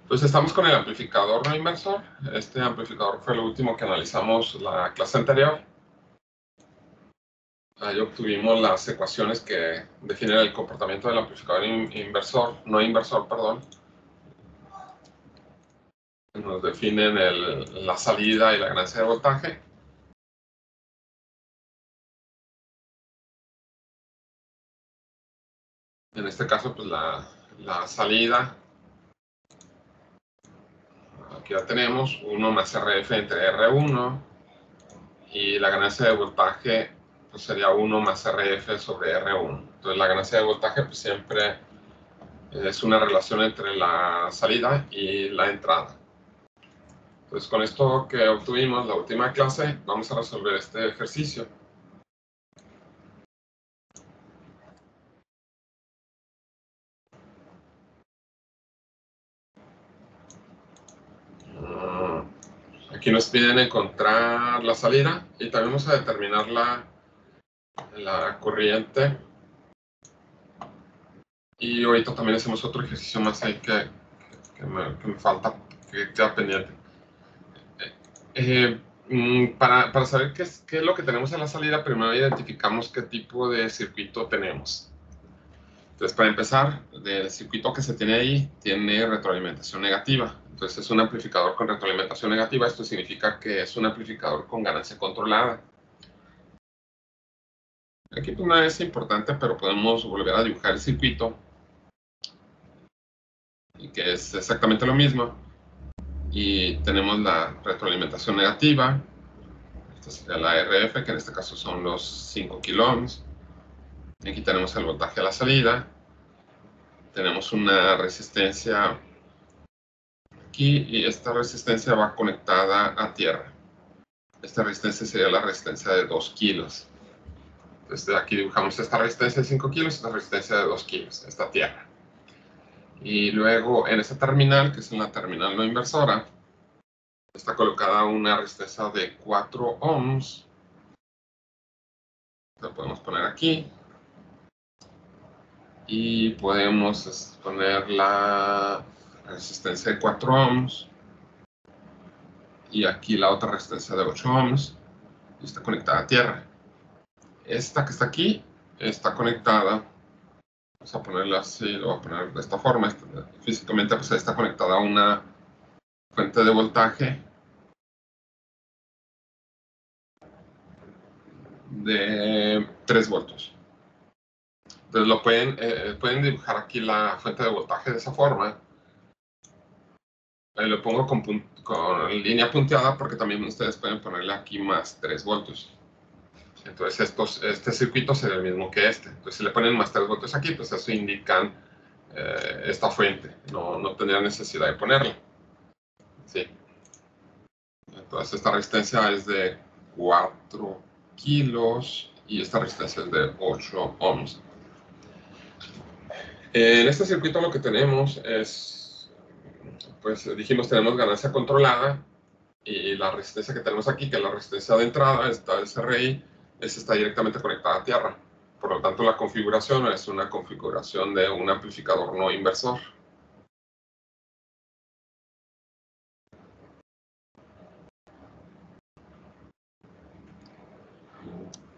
Pues estamos con el amplificador no inversor. Este amplificador fue lo último que analizamos la clase anterior. Ahí obtuvimos las ecuaciones que definen el comportamiento del amplificador no inversor, perdón. Nos definen la salida y la ganancia de voltaje. En este caso, pues la salida, aquí la tenemos, 1 más RF entre R1, y la ganancia de voltaje pues sería 1 más RF sobre R1. Entonces la ganancia de voltaje pues siempre es una relación entre la salida y la entrada. Entonces con esto que obtuvimos la última clase, vamos a resolver este ejercicio. Aquí nos piden encontrar la salida y también vamos a determinar la corriente. Y ahorita también hacemos otro ejercicio más ahí que me falta, que queda pendiente. Para saber qué es lo que tenemos en la salida, primero identificamos qué tipo de circuito tenemos. Entonces, para empezar, el circuito que se tiene ahí tiene retroalimentación negativa. Entonces, es un amplificador con retroalimentación negativa. Esto significa que es un amplificador con ganancia controlada. Aquí pues no es importante, pero podemos volver a dibujar el circuito, y que es exactamente lo mismo. Y tenemos la retroalimentación negativa. Esta sería la RF, que en este caso son los 5 kiloohms. Aquí tenemos el voltaje a la salida. Tenemos una resistencia aquí y esta resistencia va conectada a tierra. Esta resistencia sería la resistencia de 2 kilos. Entonces aquí dibujamos esta resistencia de 5 kilos y esta resistencia de 2 kilos, esta tierra. Y luego en esta terminal, que es una terminal no inversora, está colocada una resistencia de 4 ohms. La podemos poner aquí. Y podemos poner la resistencia de 4 ohms. Y aquí la otra resistencia de 8 ohms. Y está conectada a tierra. Esta que está aquí está conectada. Vamos a ponerla así, lo voy a poner de esta forma. Físicamente pues está conectada a una fuente de voltaje de 3 voltios. Entonces pueden dibujar aquí la fuente de voltaje de esa forma. Ahí lo pongo con línea punteada porque también ustedes pueden ponerle aquí más 3 voltios. Entonces este circuito sería el mismo que este. Entonces si le ponen más 3 voltios aquí, pues eso indican esta fuente. No tendría necesidad de ponerla. Sí. Entonces esta resistencia es de 4 kilos y esta resistencia es de 8 ohms. En este circuito lo que tenemos es, pues dijimos, tenemos ganancia controlada y la resistencia que tenemos aquí, que es la resistencia de entrada, esta SRI, está directamente conectada a tierra. Por lo tanto, la configuración es una configuración de un amplificador no inversor.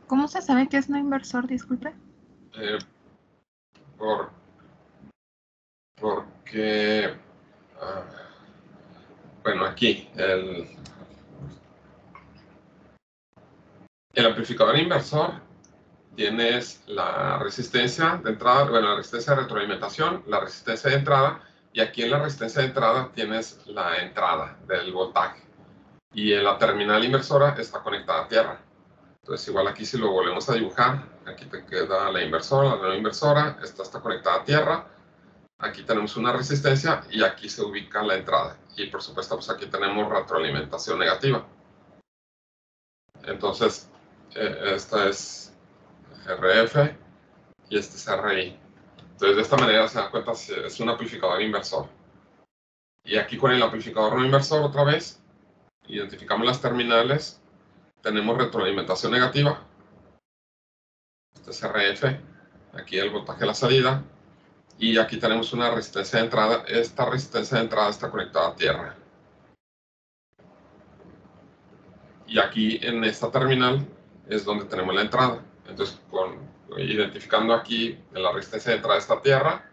¿Cómo se sabe que es no inversor, disculpe? Porque, bueno, aquí, el amplificador inversor tienes la resistencia de entrada, bueno, la resistencia de retroalimentación, la resistencia de entrada, y aquí en la resistencia de entrada tienes la entrada del voltaje. Y en la terminal inversora está conectada a tierra. Entonces igual aquí si lo volvemos a dibujar, aquí te queda la inversora, la no inversora, esta está conectada a tierra. Aquí tenemos una resistencia y aquí se ubica la entrada. Y por supuesto, pues aquí tenemos retroalimentación negativa. Entonces, esta es RF y este es RI. Entonces, de esta manera se da cuenta que es un amplificador inversor. Y aquí con el amplificador no inversor, otra vez, identificamos las terminales. Tenemos retroalimentación negativa. Este es RF. Aquí el voltaje a la salida. Y aquí tenemos una resistencia de entrada. Esta resistencia de entrada está conectada a tierra. Y aquí en esta terminal es donde tenemos la entrada. Entonces, identificando aquí la resistencia de entrada a esta tierra,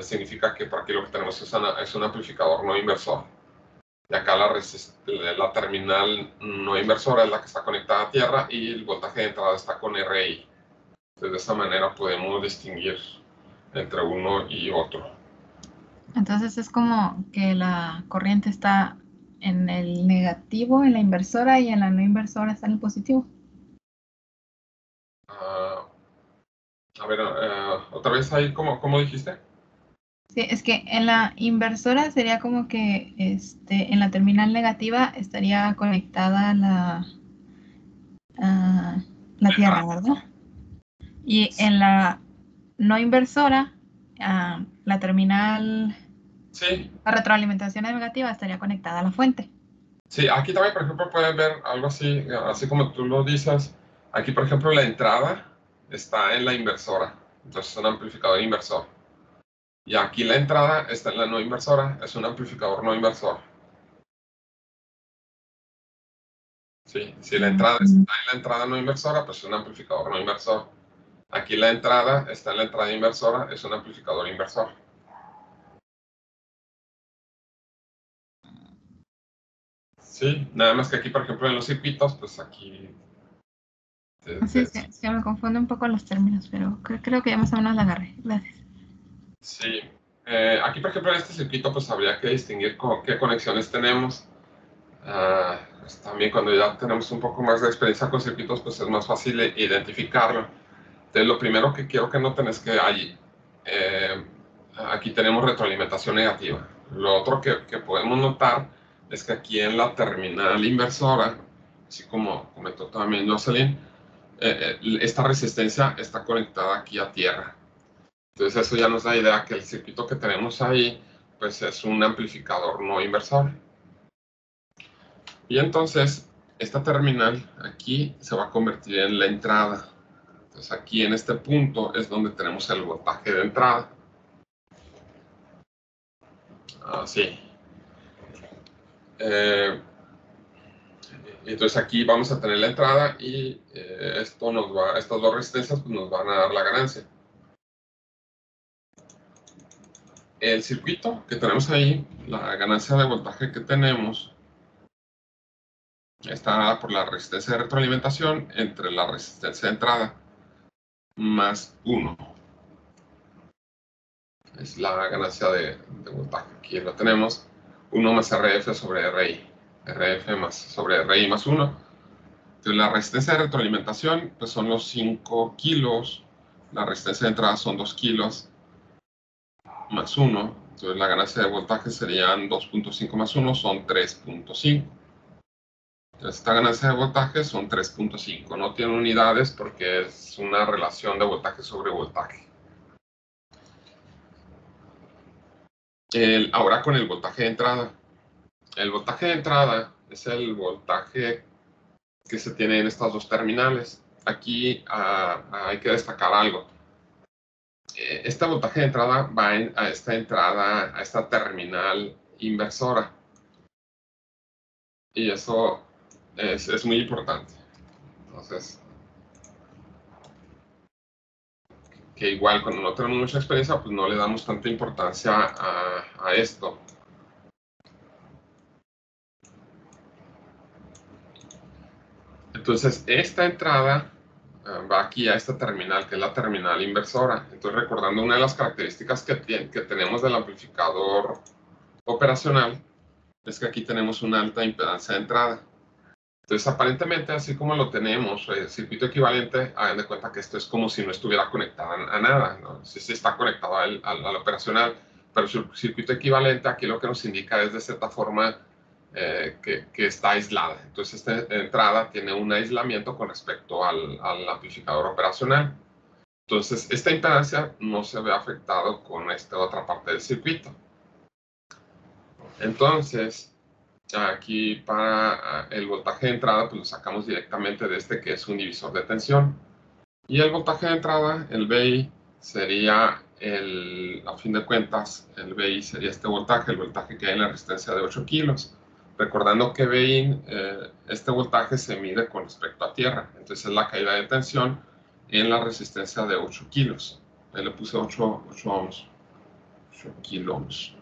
significa que por aquí lo que tenemos es un amplificador no inversor. Y acá la terminal no inversora es la que está conectada a tierra y el voltaje de entrada está con RI. Entonces, de esa manera podemos distinguir entre uno y otro. Entonces es como que la corriente está en el negativo, en la inversora, y en la no inversora está en el positivo. A ver, otra vez ahí, ¿cómo dijiste? Sí, es que en la inversora sería como que en la terminal negativa estaría conectada la tierra, ¿verdad? Y en la no inversora, la terminal, Sí, la retroalimentación negativa estaría conectada a la fuente. sí, aquí también, por ejemplo, pueden ver algo así, así como tú lo dices. Aquí, por ejemplo, la entrada está en la inversora, entonces es un amplificador inversor. Y aquí la entrada está en la no inversora, es un amplificador no inversor. Sí, si la entrada está en la entrada no inversora, pues es un amplificador no inversor. Aquí la entrada está en la entrada inversora, es un amplificador inversor. Sí, nada más que aquí, por ejemplo, en los circuitos, pues aquí... Sí, es que me confunde un poco los términos, pero creo que ya más o menos la agarré. Gracias. Sí, aquí, por ejemplo, en este circuito, pues habría que distinguir qué conexiones tenemos. Pues también cuando ya tenemos un poco más de experiencia con circuitos, pues es más fácil identificarlo. Entonces, lo primero que quiero que noten es que aquí tenemos retroalimentación negativa. Lo otro que podemos notar es que aquí en la terminal inversora, así como comentó también Jocelyn, esta resistencia está conectada aquí a tierra. Entonces eso ya nos da idea que el circuito que tenemos ahí, pues es un amplificador no inversor. Y entonces, esta terminal aquí se va a convertir en la entrada. Entonces aquí en este punto es donde tenemos el voltaje de entrada. Así. Entonces aquí vamos a tener la entrada y estas dos resistencias pues nos van a dar la ganancia. El circuito que tenemos ahí, la ganancia de voltaje que tenemos, está dada por la resistencia de retroalimentación entre la resistencia de entrada más 1. Es la ganancia de voltaje. Aquí lo tenemos. 1 más RF sobre RI. RF más sobre RI más 1. Entonces, la resistencia de retroalimentación pues son los 5 kilos. La resistencia de entrada son 2 kilos más 1. Entonces, la ganancia de voltaje serían 2.5 más 1, son 3.5. Entonces, esta ganancia de voltaje son 3.5. No tiene unidades porque es una relación de voltaje sobre voltaje. Ahora con el voltaje de entrada. El voltaje de entrada es el voltaje que se tiene en estas dos terminales. Aquí hay que destacar algo. Este voltaje de entrada va a esta terminal inversora. Y eso es muy importante. Entonces, que igual cuando no tenemos mucha experiencia, pues no le damos tanta importancia a esto. Entonces, esta entrada va aquí a esta terminal, que es la terminal inversora. Entonces, recordando una de las características que tenemos del amplificador operacional, es que aquí tenemos una alta impedancia de entrada. Entonces, aparentemente, así como lo tenemos, el circuito equivalente, hagan de cuenta que esto es como si no estuviera conectado a nada, ¿no? Sí está conectado al operacional, pero el circuito equivalente aquí lo que nos indica es de cierta forma que está aislada. Entonces, esta entrada tiene un aislamiento con respecto al amplificador operacional. Entonces, esta impedancia no se ve afectado con esta otra parte del circuito. Entonces, aquí para el voltaje de entrada, pues lo sacamos directamente de este que es un divisor de tensión. Y el voltaje de entrada, el VI, sería a fin de cuentas, el BI sería este voltaje, el voltaje que hay en la resistencia de 8 kilos. Recordando que BI, este voltaje se mide con respecto a tierra, entonces es la caída de tensión en la resistencia de 8 kilos. Ahí le puse 8 ohms, 8 kiloohms.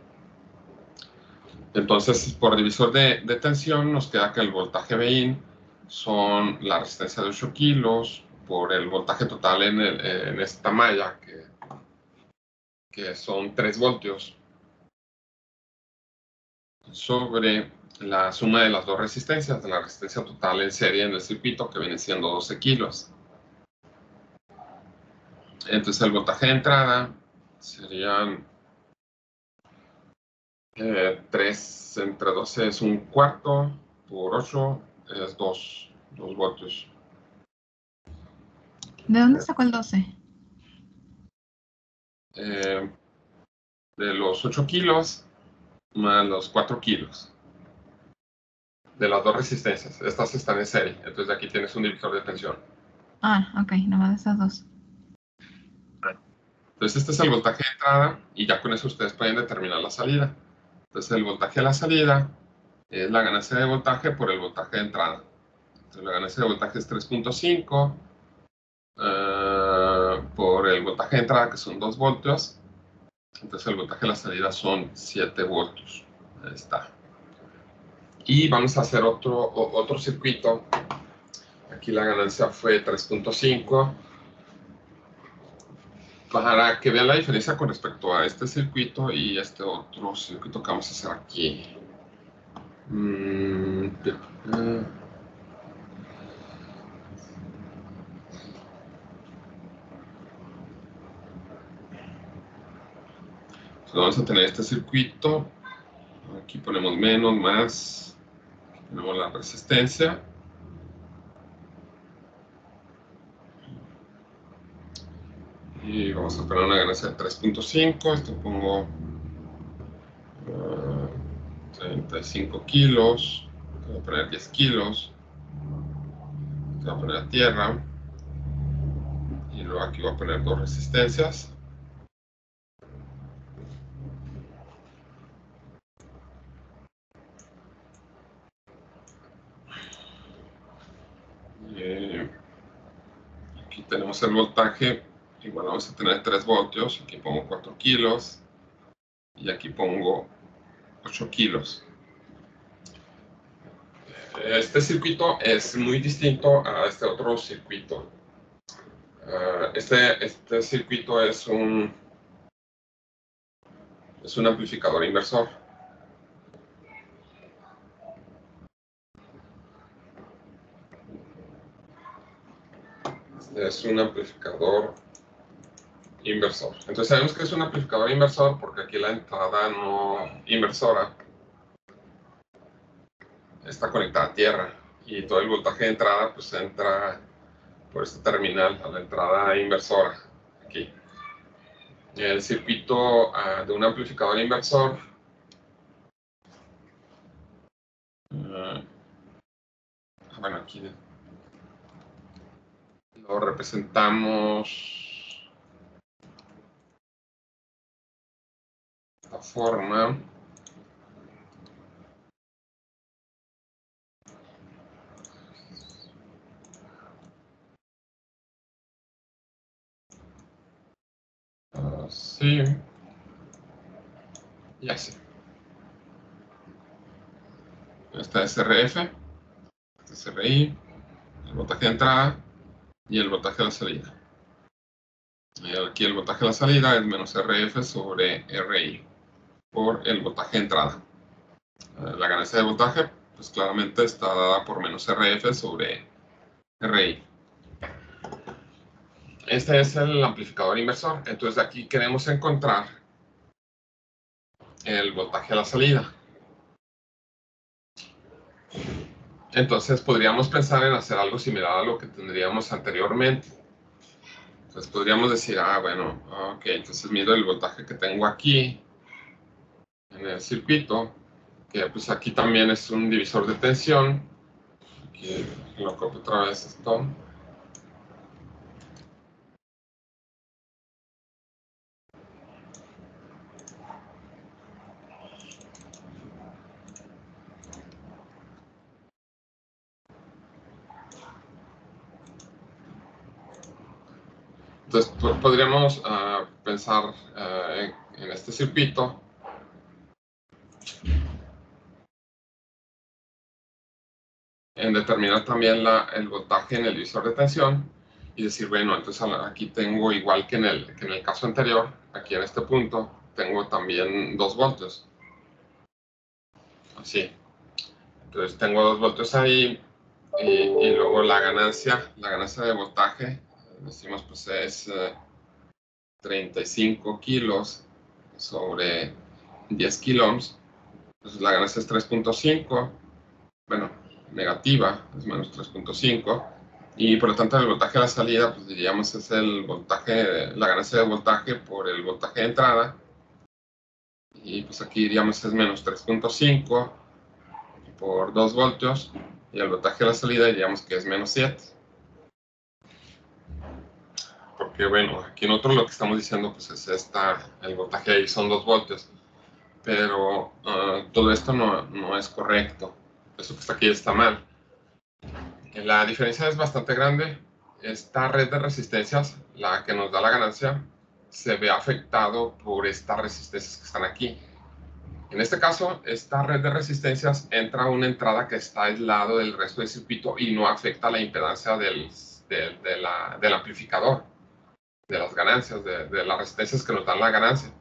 Entonces, por divisor de tensión, nos queda que el voltaje BI son la resistencia de 8 kilos por el voltaje total en esta malla, que son 3 voltios, sobre la suma de las dos resistencias, de la resistencia total en serie en el circuito, que viene siendo 12 kilos. Entonces, el voltaje de entrada serían 3 entre 12 es un cuarto, por 8 es 2 voltios. ¿De dónde sacó el 12? De los 8 kilos más los 4 kilos. De las dos resistencias. Estas están en serie. Entonces aquí tienes un divisor de tensión. Ah, ok, nomás de esas dos. Entonces este es el voltaje de entrada y ya con eso ustedes pueden determinar la salida. Entonces el voltaje de la salida es la ganancia de voltaje por el voltaje de entrada. Entonces la ganancia de voltaje es 3.5 por el voltaje de entrada, que son 2 voltios. Entonces el voltaje de la salida son 7 voltios. Ahí está. Y vamos a hacer otro circuito. Aquí la ganancia fue 3.5. Para que vean la diferencia con respecto a este circuito y este otro circuito que vamos a hacer aquí. Vamos a tener este circuito. Aquí ponemos menos, más. Aquí ponemos la resistencia. Y vamos a poner una ganancia de 3.5. Esto pongo 35 kilos. Voy a poner 10 kilos. Voy a poner a tierra. Y luego aquí voy a poner dos resistencias. Aquí tenemos el voltaje. Igual vamos a tener 3 voltios. Aquí pongo 4 kilos. Y aquí pongo 8 kilos. Este circuito es muy distinto a este otro circuito. Este circuito es un amplificador inversor. Es un amplificador inversor. Entonces sabemos que es un amplificador inversor porque aquí la entrada no inversora está conectada a tierra y todo el voltaje de entrada pues entra por este terminal a la entrada inversora aquí. El circuito de un amplificador inversor bueno, aquí lo representamos de esta forma. Sí. Y así. Esta es RF, este es RI, el voltaje de entrada y el voltaje de la salida. Y aquí el voltaje de la salida es menos RF sobre RI por el voltaje de entrada. La ganancia de voltaje, pues claramente está dada por menos RF sobre RI. Este es el amplificador inversor. Entonces aquí queremos encontrar el voltaje de la salida. Entonces podríamos pensar en hacer algo similar a lo que tendríamos anteriormente. Entonces podríamos decir, bueno, ok, entonces mido el voltaje que tengo aquí en el circuito, que pues aquí también es un divisor de tensión. Aquí lo copio otra vez esto. Entonces podríamos pensar en este circuito en determinar también el voltaje en el divisor de tensión y decir, bueno, entonces aquí tengo, igual que en el caso anterior, aquí en este punto, tengo también 2 voltios. Así. Entonces tengo 2 voltios ahí y luego la ganancia de voltaje, decimos, pues es 35 kilos sobre 10 kiloohms. Entonces la ganancia es 3.5, bueno, negativa, es menos 3.5, y por lo tanto el voltaje a la salida, pues diríamos es el voltaje, la ganancia de voltaje por el voltaje de entrada, y pues aquí diríamos es menos 3.5 por 2 voltios, y el voltaje a la salida diríamos que es menos 7. Porque bueno, aquí nosotros lo que estamos diciendo pues es el voltaje ahí son 2 voltios, pero todo esto no es correcto. Eso que está aquí está mal. La diferencia es bastante grande. Esta red de resistencias, la que nos da la ganancia, se ve afectado por estas resistencias que están aquí. En este caso, esta red de resistencias entra a una entrada que está aislado del resto del circuito y no afecta la impedancia del amplificador, de las ganancias, de las resistencias que nos dan la ganancia.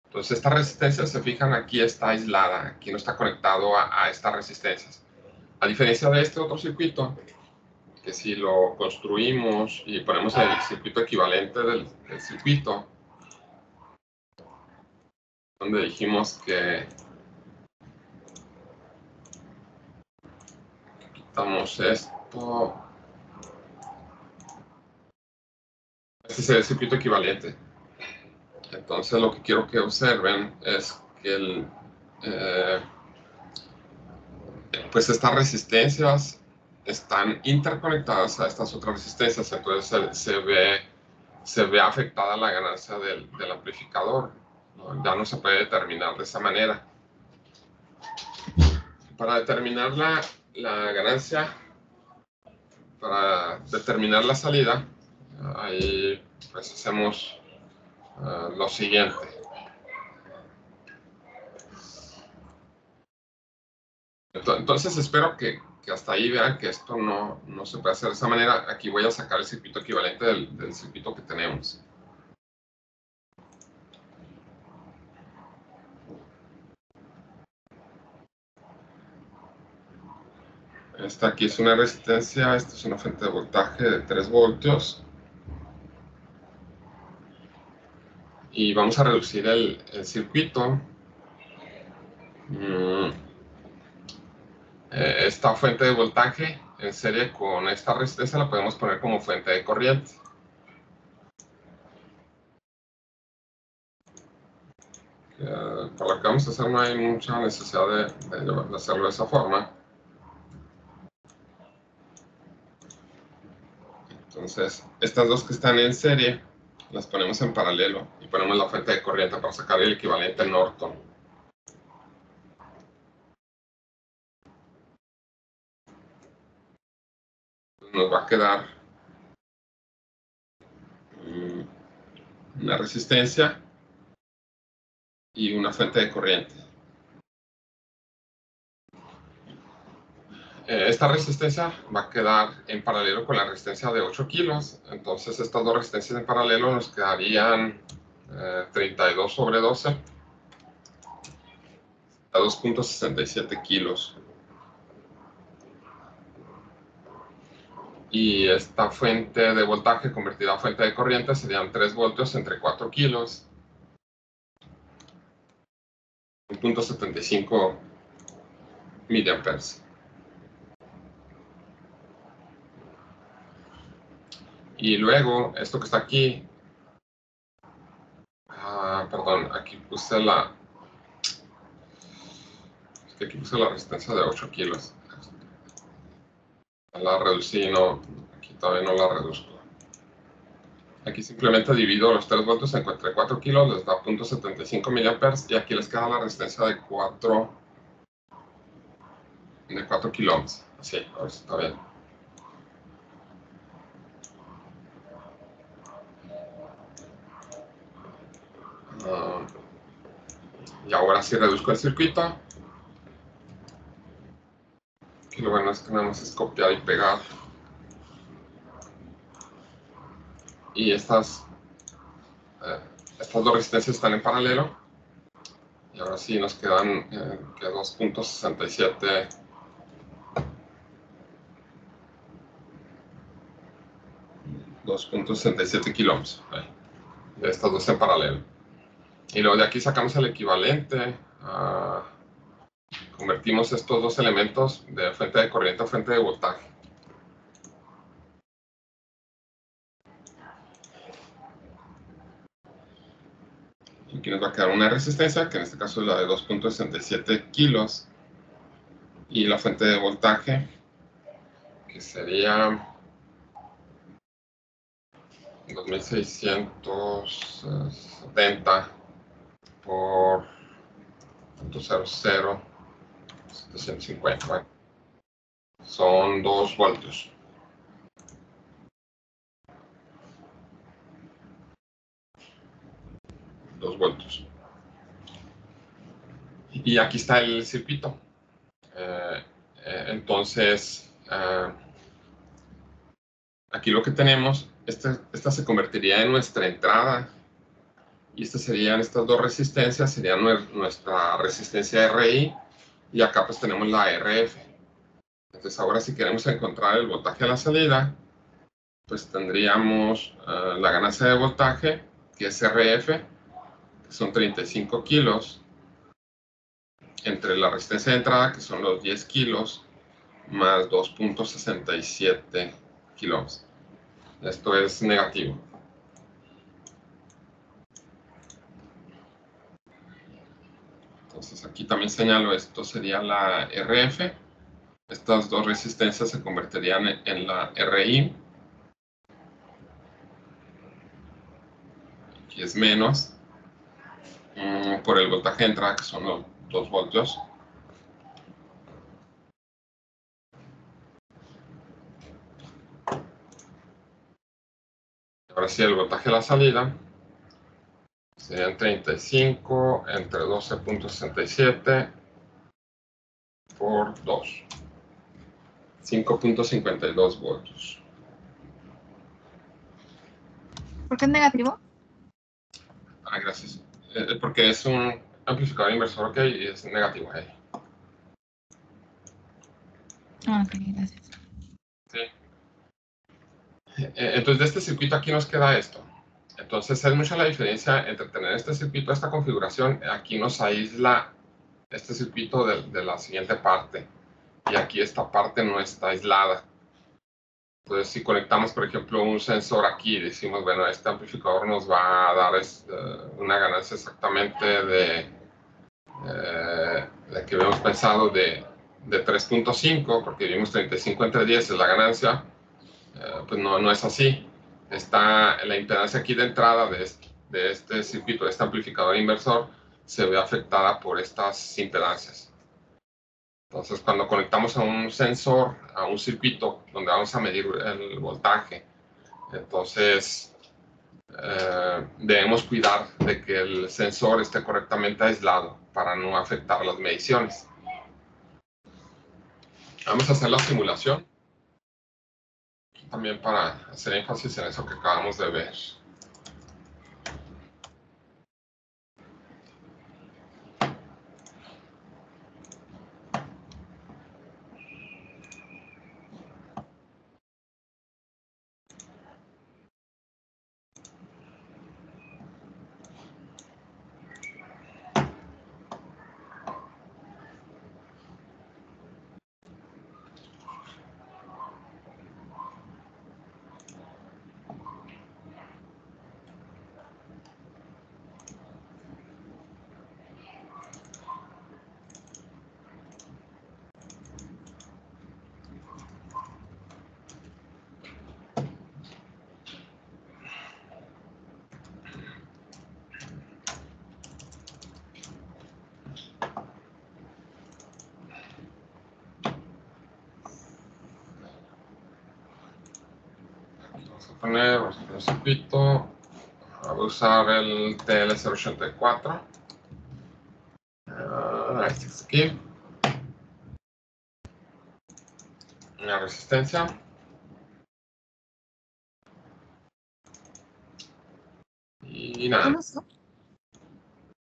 Entonces, esta resistencia, se fijan, aquí está aislada, aquí no está conectado a estas resistencias. A diferencia de este otro circuito, que si lo construimos y ponemos el circuito equivalente del circuito, donde dijimos que quitamos esto, este es el circuito equivalente. Entonces lo que quiero que observen es que pues estas resistencias están interconectadas a estas otras resistencias, entonces se ve afectada la ganancia del amplificador, ¿no? Ya no se puede determinar de esa manera. Para determinar la ganancia, para determinar la salida, ahí pues hacemos lo siguiente. Entonces espero que hasta ahí vean que esto no se puede hacer de esa manera. Aquí voy a sacar el circuito equivalente del circuito que tenemos. Esta aquí es una resistencia, esta es una fuente de voltaje de 3 voltios. Y vamos a reducir el circuito. Esta fuente de voltaje en serie con esta resistencia la podemos poner como fuente de corriente. Para lo que vamos a hacer no hay mucha necesidad de hacerlo de esa forma. Entonces, estas dos que están en serie las ponemos en paralelo y ponemos la fuente de corriente para sacar el equivalente Norton. Nos va a quedar una resistencia y una fuente de corriente. Esta resistencia va a quedar en paralelo con la resistencia de 8 kilos. Entonces estas dos resistencias en paralelo nos quedarían 32 sobre 12 a 2.67 kilos. Y esta fuente de voltaje convertida a fuente de corriente serían 3 voltios entre 4 kilos. 1.75 miliamperes. Y luego, esto que está aquí, perdón, aquí puse aquí puse la resistencia de 8 kilos. La reducí, no, aquí todavía no la reduzco. Aquí simplemente divido los 3 voltios entre 4 kilos, les da 0.75 miliamperes, y aquí les queda la resistencia de 4 kiloohms. Así, a ver si está bien. Y ahora sí reduzco el circuito. Y lo bueno es que nada más es copiar y pegar. Y estas dos resistencias están en paralelo. Y ahora sí nos quedan que 2.67 kilómetros de estas dos en paralelo. Y luego de aquí sacamos el equivalente. Convertimos estos dos elementos de fuente de corriente a fuente de voltaje. Aquí nos va a quedar una resistencia, que en este caso es la de 2.67 kilos. Y la fuente de voltaje, que sería 2670 por 0.00750. Bueno, son 2 voltios. Y aquí está el circuito. Entonces, aquí lo que tenemos, esta se convertiría en nuestra entrada. Y estas dos resistencias, serían nuestra resistencia RI. Y acá pues tenemos la RF. Entonces ahora si queremos encontrar el voltaje a la salida, pues tendríamos la ganancia de voltaje, que es RF, que son 35 kilos, entre la resistencia de entrada, que son los 10 kilos, más 2.67 kilos. Esto es negativo. Entonces aquí también señalo, esto sería la RF. Estas dos resistencias se convertirían en la RI. Aquí es menos por el voltaje de entrada, que son los 2 voltios. Ahora sí, el voltaje de la salida serían 35 entre 12.67 por 2. 5.52 voltios. ¿Por qué es negativo? Gracias. Porque es un amplificador inversor, ok, y es negativo ahí. Ok, gracias. Sí. Entonces, de este circuito aquí nos queda esto. Entonces, es mucha la diferencia entre tener este circuito, esta configuración. Aquí nos aísla este circuito de la siguiente parte. Y aquí esta parte no está aislada. Entonces, si conectamos, por ejemplo, un sensor aquí y decimos, bueno, este amplificador nos va a dar una ganancia exactamente de que habíamos pensado de 3.5, porque vimos 35 entre 10 es la ganancia, pues no es así. Está la impedancia aquí de entrada de este circuito, de este amplificador inversor, se ve afectada por estas impedancias. Entonces, cuando conectamos a un sensor, a un circuito donde vamos a medir el voltaje, entonces debemos cuidar de que el sensor esté correctamente aislado para no afectar las mediciones. Vamos a hacer la simulación, también para hacer énfasis en eso que acabamos de ver. Vamos a poner el circuito a Voy a usar el TL084. Este es aquí. La resistencia. Y nada. ¿Cuál usó?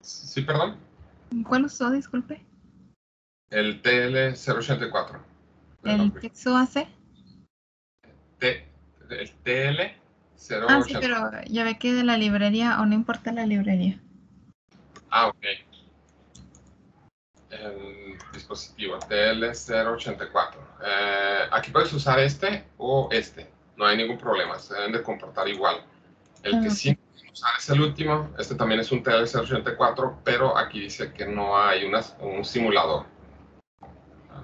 Sí, perdón. ¿Cuál usó, disculpe? El TL084. ¿El Texo AC? El TL084. Ah, sí, pero ya ve que de la librería, o no importa la librería. Ah, ok. El dispositivo TL084. Aquí puedes usar este o este. No hay ningún problema. Se deben de comportar igual. El que sí puedes usar es el último. Este también es un TL084, pero aquí dice que no hay un simulador.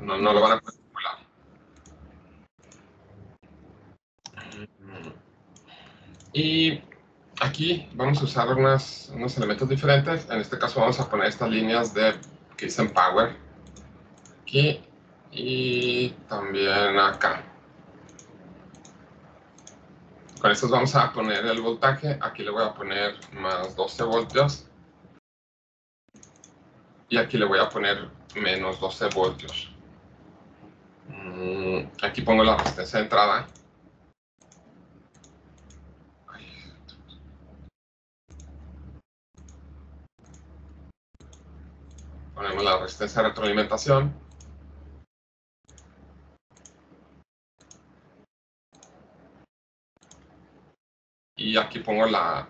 No lo van a poder simular. Y aquí vamos a usar unos elementos diferentes. En este caso vamos a poner estas líneas que dicen Power. Aquí y también acá. Con estos vamos a poner el voltaje. Aquí le voy a poner más 12 voltios. Y aquí le voy a poner menos 12 voltios. Aquí pongo la resistencia de entrada. Ponemos la resistencia de retroalimentación. Y aquí pongo la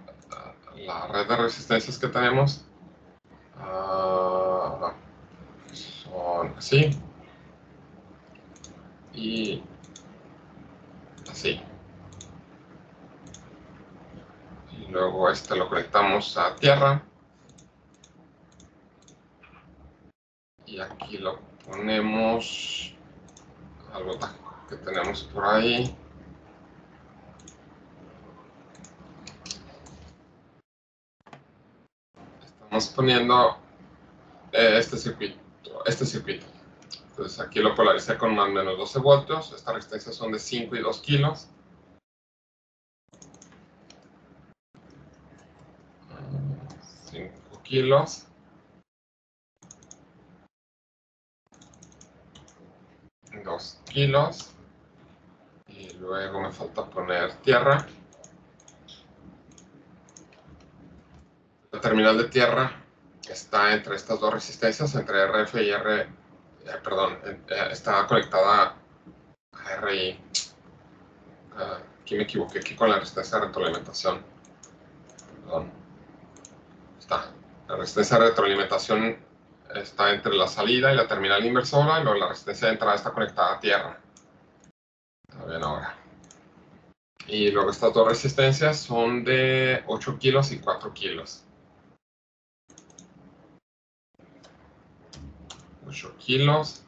red de resistencias que tenemos. Son así. Y así. Y luego este lo conectamos a tierra. Y aquí lo ponemos al voltaje que tenemos por ahí. Estamos poniendo este circuito. Entonces aquí lo polaricé con más o menos 12 voltios. Estas resistencias son de 5 y 2 kilos. 5 kilos. 2 kilos. Y luego me falta poner tierra. La terminal de tierra está entre estas dos resistencias, entre RF y está conectada a RI. Aquí me equivoqué, aquí con la resistencia de retroalimentación. Perdón. Está. La resistencia de retroalimentación está entre la salida y la terminal inversora, y luego la resistencia de entrada está conectada a tierra. Está bien ahora. Y luego estas dos resistencias son de 8 kilos y 4 kilos. 8 kilos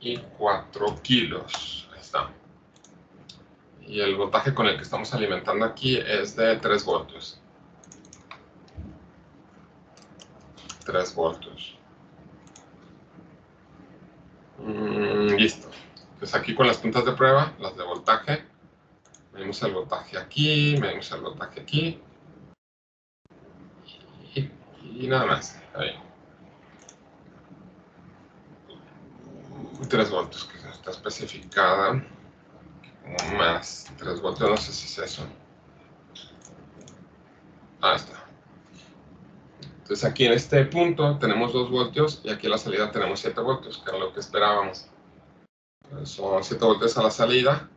y 4 kilos. Ahí está. Y el voltaje con el que estamos alimentando aquí es de 3 voltios. 3 voltios. Listo. Pues aquí con las puntas de prueba, las de voltaje, medimos el voltaje aquí, medimos el voltaje aquí. Y nada más. Ahí. 3 voltios, que está especificada. Más 3 voltios, no sé si es eso. Ah, está. Entonces aquí en este punto tenemos 2 voltios y aquí en la salida tenemos 7 voltios, que era lo que esperábamos. Entonces son 7 voltios a la salida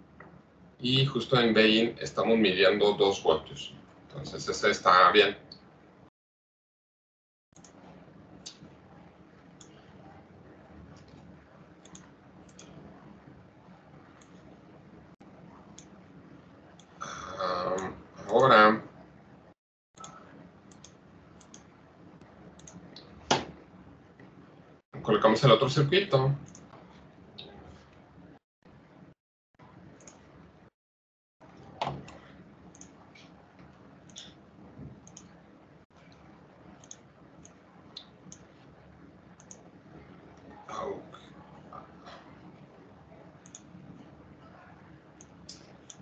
y justo en Bain estamos midiendo 2 voltios. Entonces ese está bien. Ahora colocamos el otro circuito.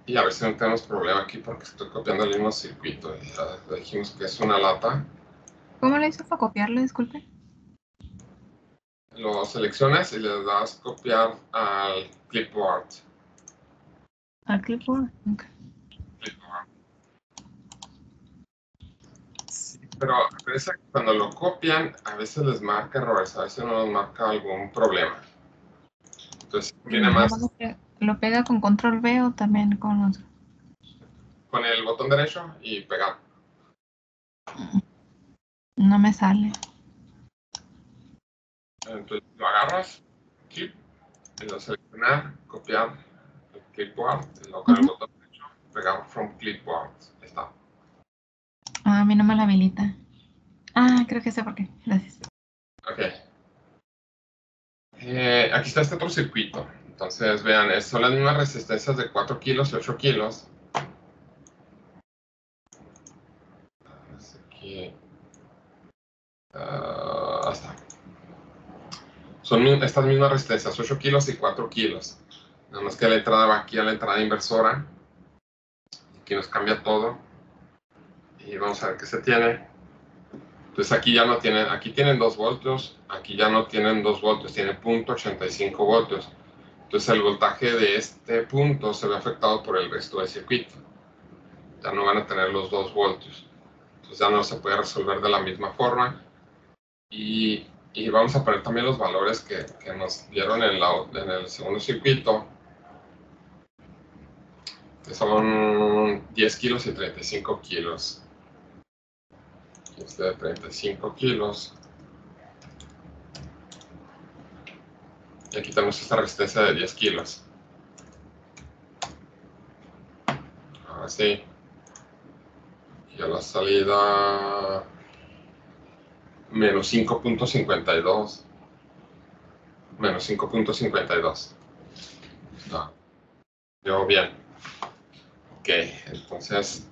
Y a ver si no tenemos problema aquí porque estoy copiando el mismo circuito. Ya dijimos que es una lata. ¿Cómo le hizo para copiarlo? Disculpe. Lo seleccionas y le das copiar al clipboard. Al clipboard. Ok. Sí, pero parece que cuando lo copian, a veces les marca errores, a veces no les marca algún problema. Entonces, conviene más ¿Lo pega con control V o también con otro? con el botón derecho y pegar. No me sale. Entonces, lo agarras, clip, y lo seleccionar, copiar el clipboard, y luego con el botón derecho, pegar from clipboard. Ahí está. A mí no me la habilita. Ah, creo que sé por qué. Gracias. Ok. Aquí está este otro circuito. Entonces, vean, son las mismas resistencias de 4 kilos y 8 kilos. Aquí. Hasta. Son estas mismas resistencias, 8 kilos y 4 kilos. Nada más que la entrada va aquí a la entrada inversora. Aquí nos cambia todo. Y vamos a ver qué se tiene. Entonces aquí ya no tienen, aquí tienen 2 voltios, aquí ya no tienen 2 voltios, tiene 0.85 voltios. Entonces el voltaje de este punto se ve afectado por el resto del circuito. Ya no van a tener los 2 voltios. Entonces ya no se puede resolver de la misma forma. Y vamos a poner también los valores que nos dieron en el segundo circuito, que son 10 kilos y 35 kilos. Este de 35 kilos. Y aquí tenemos esta resistencia de 10 kilos. Ahora sí. Y a la salida, menos 5.52. Menos 5.52. No, yo bien. Ok, entonces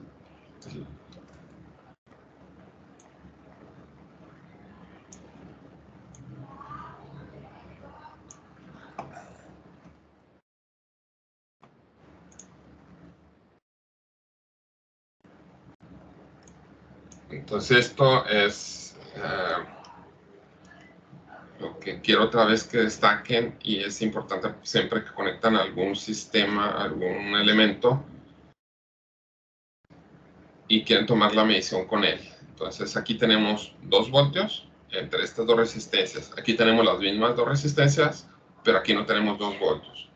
esto es lo que quiero otra vez que destaquen, y es importante siempre que conectan algún sistema, algún elemento y quieren tomar la medición con él. Entonces aquí tenemos 2 voltios entre estas dos resistencias. Aquí tenemos las mismas dos resistencias, pero aquí no tenemos 2 voltios.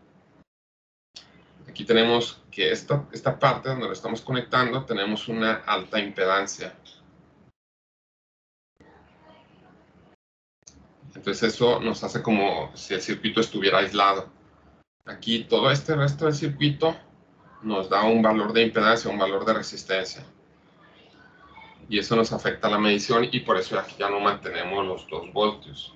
Aquí tenemos que esta parte donde lo estamos conectando tenemos una alta impedancia. Entonces eso nos hace como si el circuito estuviera aislado. Aquí todo este resto del circuito nos da un valor de impedancia, un valor de resistencia. Y eso nos afecta la medición, y por eso aquí ya no mantenemos los 2 voltios.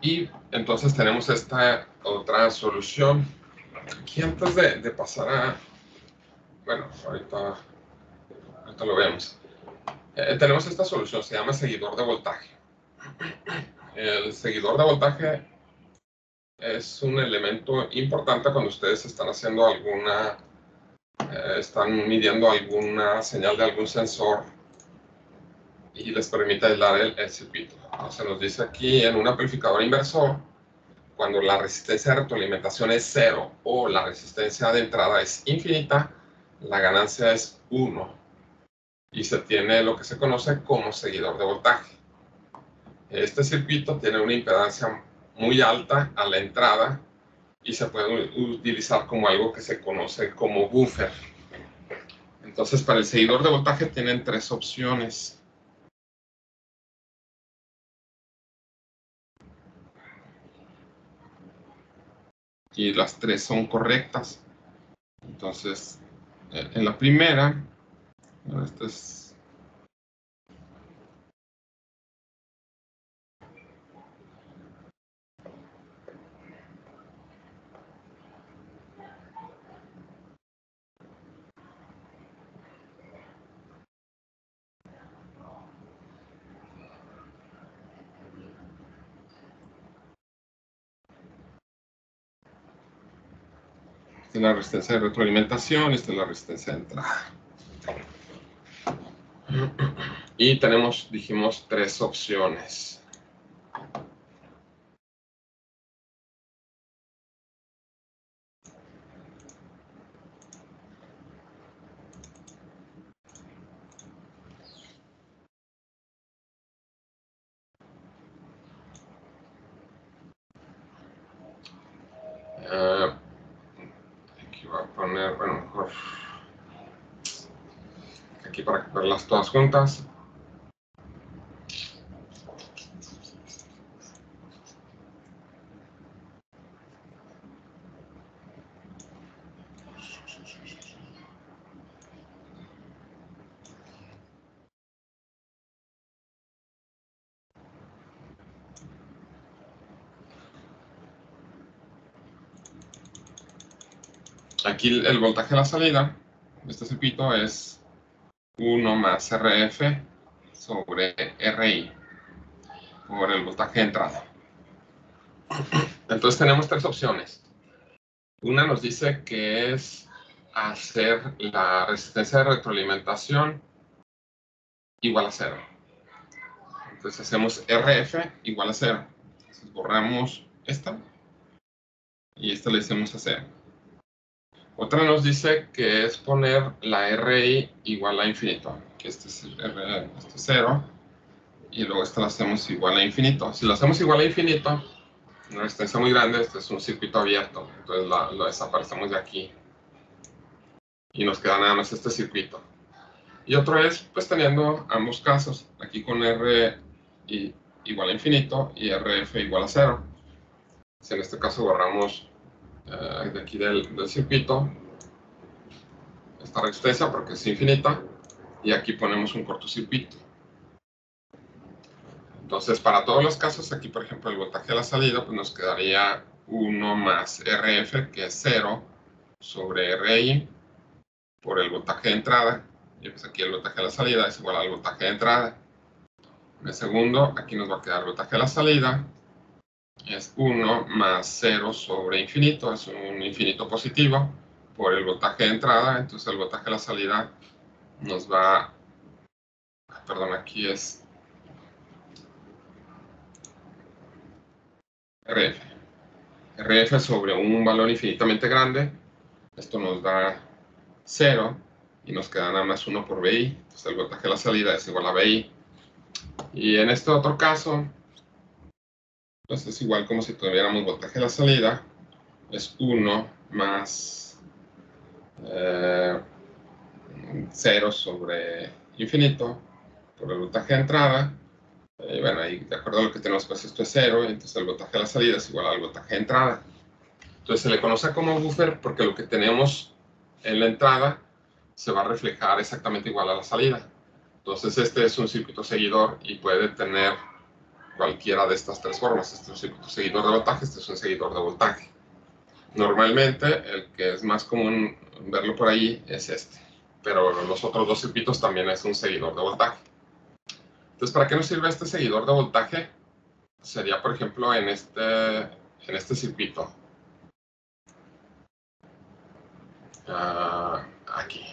Y entonces tenemos esta otra solución. Aquí antes de pasar a... Bueno, ahorita lo vemos. Tenemos esta solución, se llama seguidor de voltaje. El seguidor de voltaje es un elemento importante cuando ustedes están haciendo están midiendo alguna señal de algún sensor y les permite aislar el circuito. Se nos dice aquí en un amplificador inversor, cuando la resistencia de retroalimentación es 0 o la resistencia de entrada es infinita, la ganancia es 1 y se tiene lo que se conoce como seguidor de voltaje. Este circuito tiene una impedancia muy alta a la entrada y se puede utilizar como algo que se conoce como buffer. Entonces, para el seguidor de voltaje tienen 3 opciones. Y las 3 son correctas. Entonces, en la primera, esta es... Esta es la resistencia de retroalimentación, esta es la resistencia de entrada. Y tenemos, dijimos, 3 opciones. Aquí voy a poner, bueno, mejor aquí para verlas todas juntas. Aquí el voltaje a la salida de este circuito es 1 más RF sobre RI por el voltaje de entrada. Entonces tenemos 3 opciones. Una nos dice que es hacer la resistencia de retroalimentación igual a 0. Entonces hacemos RF igual a 0. Entonces borramos esta y esta le decimos a 0. Otra nos dice que es poner la RI igual a infinito, que este es 0, y luego esta la hacemos igual a infinito. Si la hacemos igual a infinito, una resistencia muy grande, este es un circuito abierto, entonces lo desaparecemos de aquí y nos queda nada más este circuito. Y otro es, pues teniendo ambos casos, aquí con R igual a infinito y RF igual a 0. Si en este caso borramos de aquí del circuito esta resistencia porque es infinita, y aquí ponemos un cortocircuito. Entonces, para todos los casos, aquí por ejemplo el voltaje a la salida, pues nos quedaría 1 más RF, que es 0, sobre RI, por el voltaje de entrada, y pues aquí el voltaje a la salida es igual al voltaje de entrada. En el segundo, aquí nos va a quedar el voltaje a la salida, es 1 más 0 sobre infinito, es un infinito positivo, por el voltaje de entrada, entonces el voltaje a la salida nos va, perdón, aquí es RF. RF sobre un valor infinitamente grande, esto nos da 0 y nos queda nada más 1 por BI, entonces el voltaje a la salida es igual a BI. Y en este otro caso, pues es igual como si tuviéramos voltaje a la salida, es 1 más 0 sobre infinito por el voltaje de entrada. Y bueno, ahí de acuerdo a lo que tenemos, pues esto es 0, entonces el voltaje a la salida es igual al voltaje de entrada. Entonces se le conoce como buffer porque lo que tenemos en la entrada se va a reflejar exactamente igual a la salida. Entonces este es un circuito seguidor y puede tener cualquiera de estas 3 formas. Este es un circuito seguidor de voltaje, este es un seguidor de voltaje. Normalmente el que es más común verlo por ahí es este, pero los otros 2 circuitos también es un seguidor de voltaje. Entonces, ¿para qué nos sirve este seguidor de voltaje? Sería, por ejemplo, en este circuito. Aquí.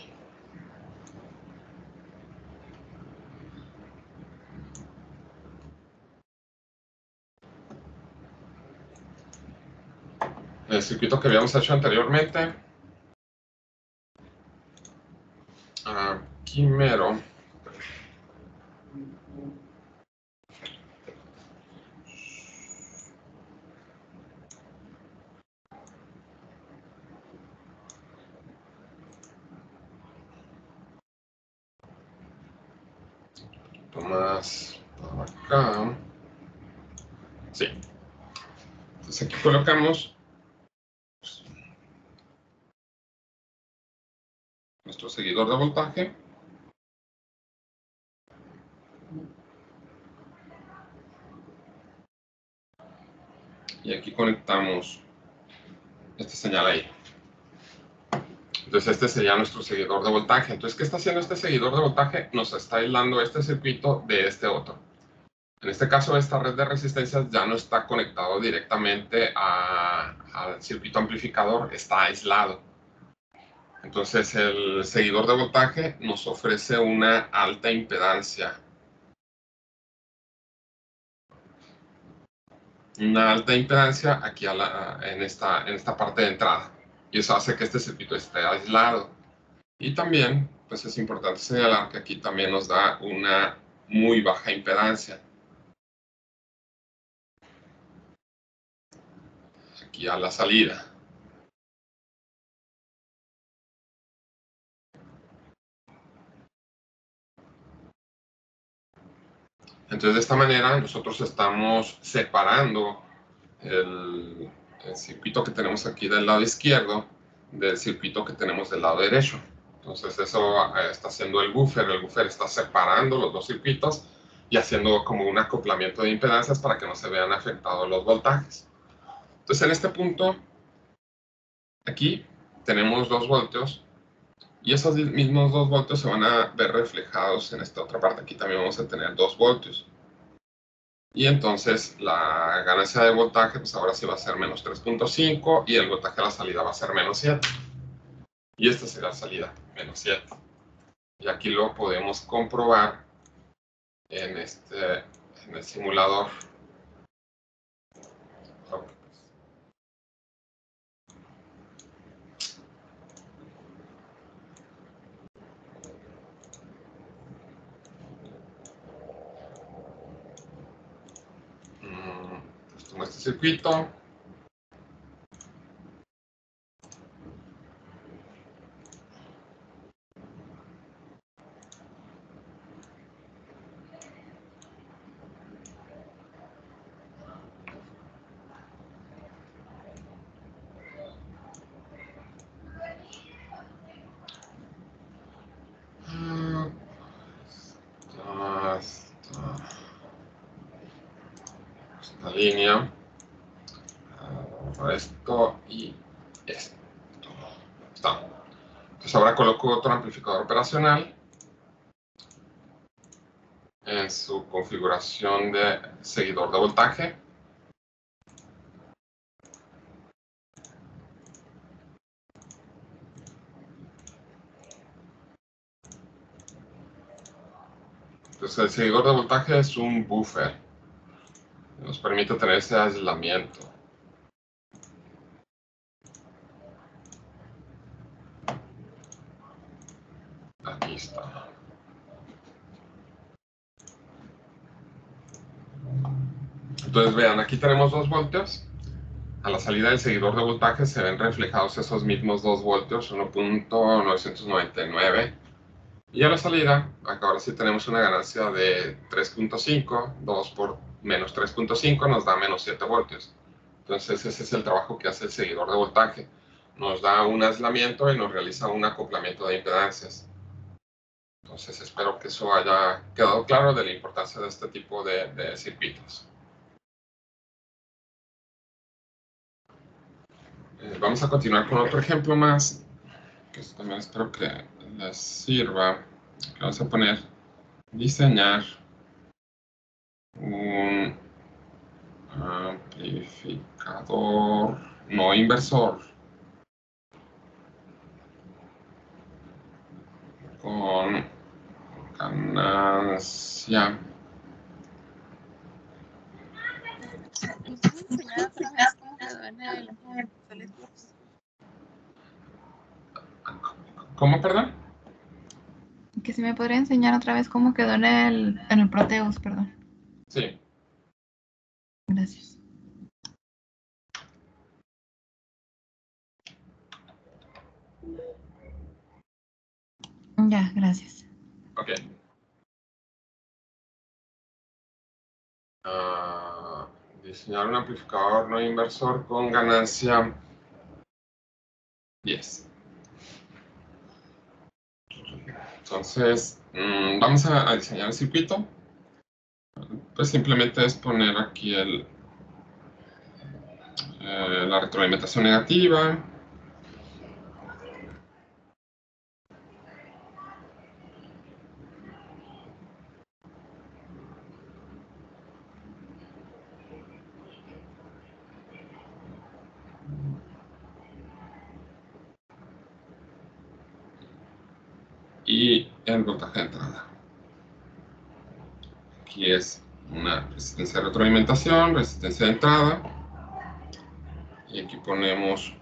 El circuito que habíamos hecho anteriormente. Aquí mero. Más para acá. Sí. Entonces aquí colocamos nuestro seguidor de voltaje. Y aquí conectamos esta señal ahí. Entonces este sería nuestro seguidor de voltaje. Entonces, ¿qué está haciendo este seguidor de voltaje? Nos está aislando este circuito de este otro. En este caso, esta red de resistencias ya no está conectado directamente al circuito amplificador, está aislado. Entonces el seguidor de voltaje nos ofrece una alta impedancia. Una alta impedancia aquí en esta parte de entrada. Y eso hace que este circuito esté aislado. Y también, pues es importante señalar que aquí también nos da una muy baja impedancia. Aquí a la salida. Entonces, de esta manera, nosotros estamos separando el circuito que tenemos aquí del lado izquierdo del circuito que tenemos del lado derecho. Entonces, eso está haciendo el buffer. El buffer está separando los dos circuitos y haciendo como un acoplamiento de impedancias para que no se vean afectados los voltajes. Entonces, en este punto, aquí tenemos 2 voltios. Y esos mismos 2 voltios se van a ver reflejados en esta otra parte. Aquí también vamos a tener 2 voltios. Y entonces la ganancia de voltaje, pues ahora sí va a ser menos 3.5 y el voltaje a la salida va a ser menos 7. Y esta será la salida, menos 7. Y aquí lo podemos comprobar en el simulador. Pues tomo este circuito. Esta línea. Esto y esto. Está. Entonces ahora coloco otro amplificador operacional en su configuración de seguidor de voltaje. Entonces el seguidor de voltaje es un buffer. Nos permite tener ese aislamiento. Aquí está. Entonces vean, aquí tenemos 2 voltios. A la salida del seguidor de voltaje se ven reflejados esos mismos 2 voltios, 1.999. Y a la salida, acá ahora sí tenemos una ganancia de 3.5. 2 por menos 3.5 nos da menos 7 voltios. Entonces ese es el trabajo que hace el seguidor de voltaje. Nos da un aislamiento y nos realiza un acoplamiento de impedancias. Entonces espero que eso haya quedado claro de la importancia de este tipo de circuitos. Vamos a continuar con otro ejemplo más, que también espero que les sirva. Vamos a poner diseñar un amplificador no inversor con ganancia. ¿Cómo, perdón? Que si me podría enseñar otra vez cómo quedó en el Proteus, perdón. Sí. Gracias. Ya, gracias. Ok. Diseñar un amplificador no inversor con ganancia 10. Entonces, vamos a diseñar el circuito. Pues simplemente es poner aquí la retroalimentación negativa. y el voltaje de entrada. Aquí es una resistencia de retroalimentación, resistencia de entrada, y aquí ponemos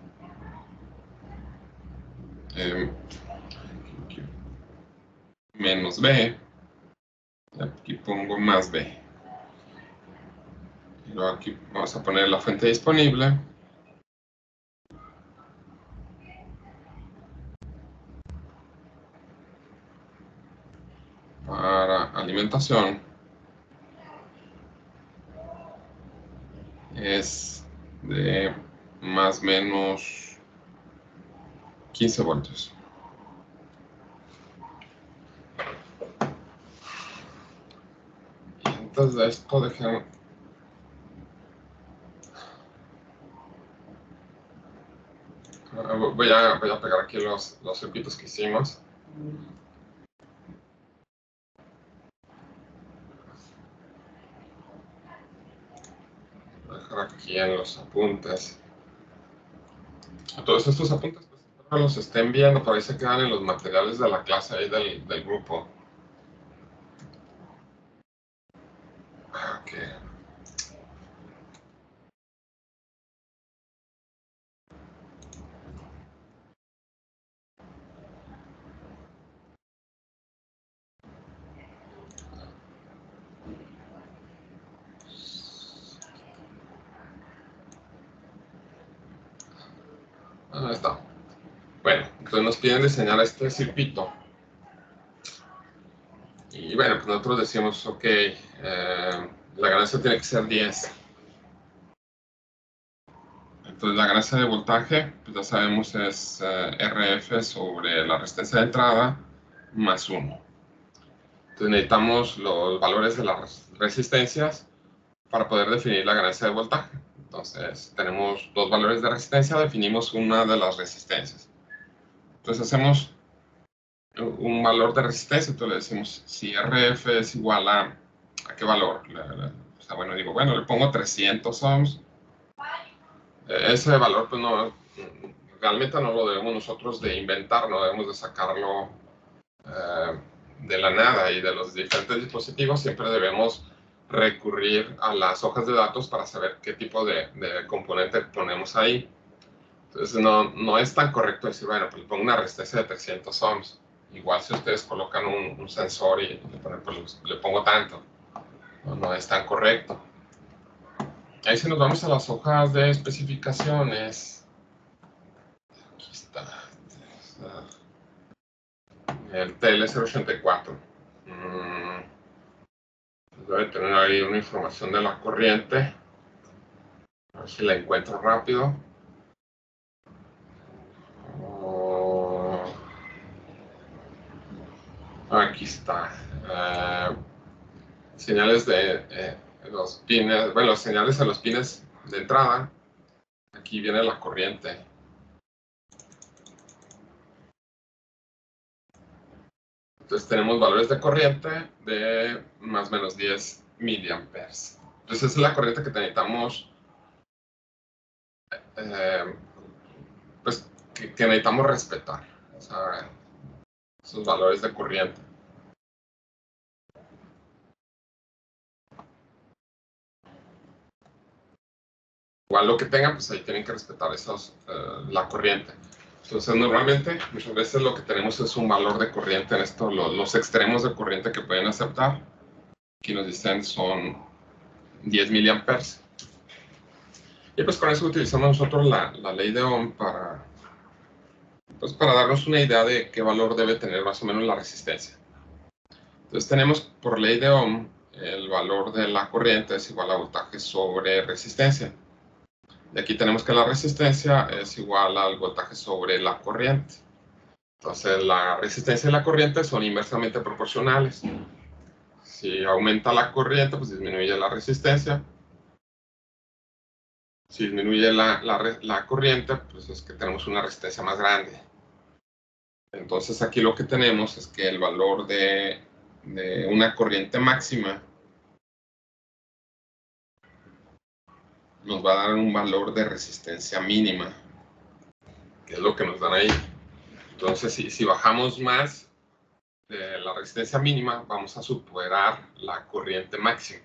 menos B, y aquí pongo más B. Y luego aquí vamos a poner la fuente disponible. Para alimentación es de más o menos 15 voltios. Y antes de esto, voy a pegar aquí los circuitos que hicimos. Voy a dejar aquí en los apuntes. Todos estos apuntes, pues, espero los estén viendo, por ahí se quedan en los materiales de la clase ahí del grupo. Okay. Ahí está. Bueno, entonces nos piden diseñar este circuito. Y bueno, pues nosotros decimos, ok, la ganancia tiene que ser 10. Entonces la ganancia de voltaje, pues ya sabemos, es RF sobre la resistencia de entrada más 1. Entonces necesitamos los valores de las resistencias para poder definir la ganancia de voltaje. Entonces tenemos dos valores de resistencia, definimos una de las resistencias. Entonces hacemos un valor de resistencia, entonces le decimos si RF es igual a qué valor. O sea, bueno, digo, bueno, le pongo 300 ohms. Ese valor, pues no, realmente no lo debemos nosotros de inventar, no debemos de sacarlo de la nada, y de los diferentes dispositivos siempre debemos recurrir a las hojas de datos para saber qué tipo de componente ponemos ahí. Entonces no es tan correcto decir, bueno, pues le pongo una resistencia de 300 ohms. Igual si ustedes colocan un sensor y pues le pongo tanto, no es tan correcto. Ahí si nos vamos a las hojas de especificaciones, aquí está, el TL084. Debe tener ahí una información de la corriente. A ver si la encuentro rápido. Aquí está. Señales de los pines, bueno, señales a los pines de entrada. Aquí viene la corriente. Entonces tenemos valores de corriente de más o menos 10 miliamperes. Entonces esa es la corriente que necesitamos, pues que necesitamos respetar. O sea, esos valores de corriente. Igual lo que tengan, pues ahí tienen que respetar la corriente. Entonces normalmente, muchas veces lo que tenemos es un valor de corriente en esto, los extremos de corriente que pueden aceptar. Aquí nos dicen son 10 miliamperes. Y pues con eso utilizamos nosotros la ley de Ohm para darnos una idea de qué valor debe tener más o menos la resistencia. Entonces tenemos por ley de Ohm el valor de la corriente es igual a voltaje sobre resistencia. Y aquí tenemos que la resistencia es igual al voltaje sobre la corriente. Entonces la resistencia y la corriente son inversamente proporcionales. Si aumenta la corriente, pues disminuye la resistencia. Si disminuye la corriente, pues es que tenemos una resistencia más grande. Entonces aquí lo que tenemos es que el valor de una corriente máxima nos va a dar un valor de resistencia mínima, que es lo que nos dan ahí. Entonces si bajamos más, de la resistencia mínima, vamos a superar la corriente máxima.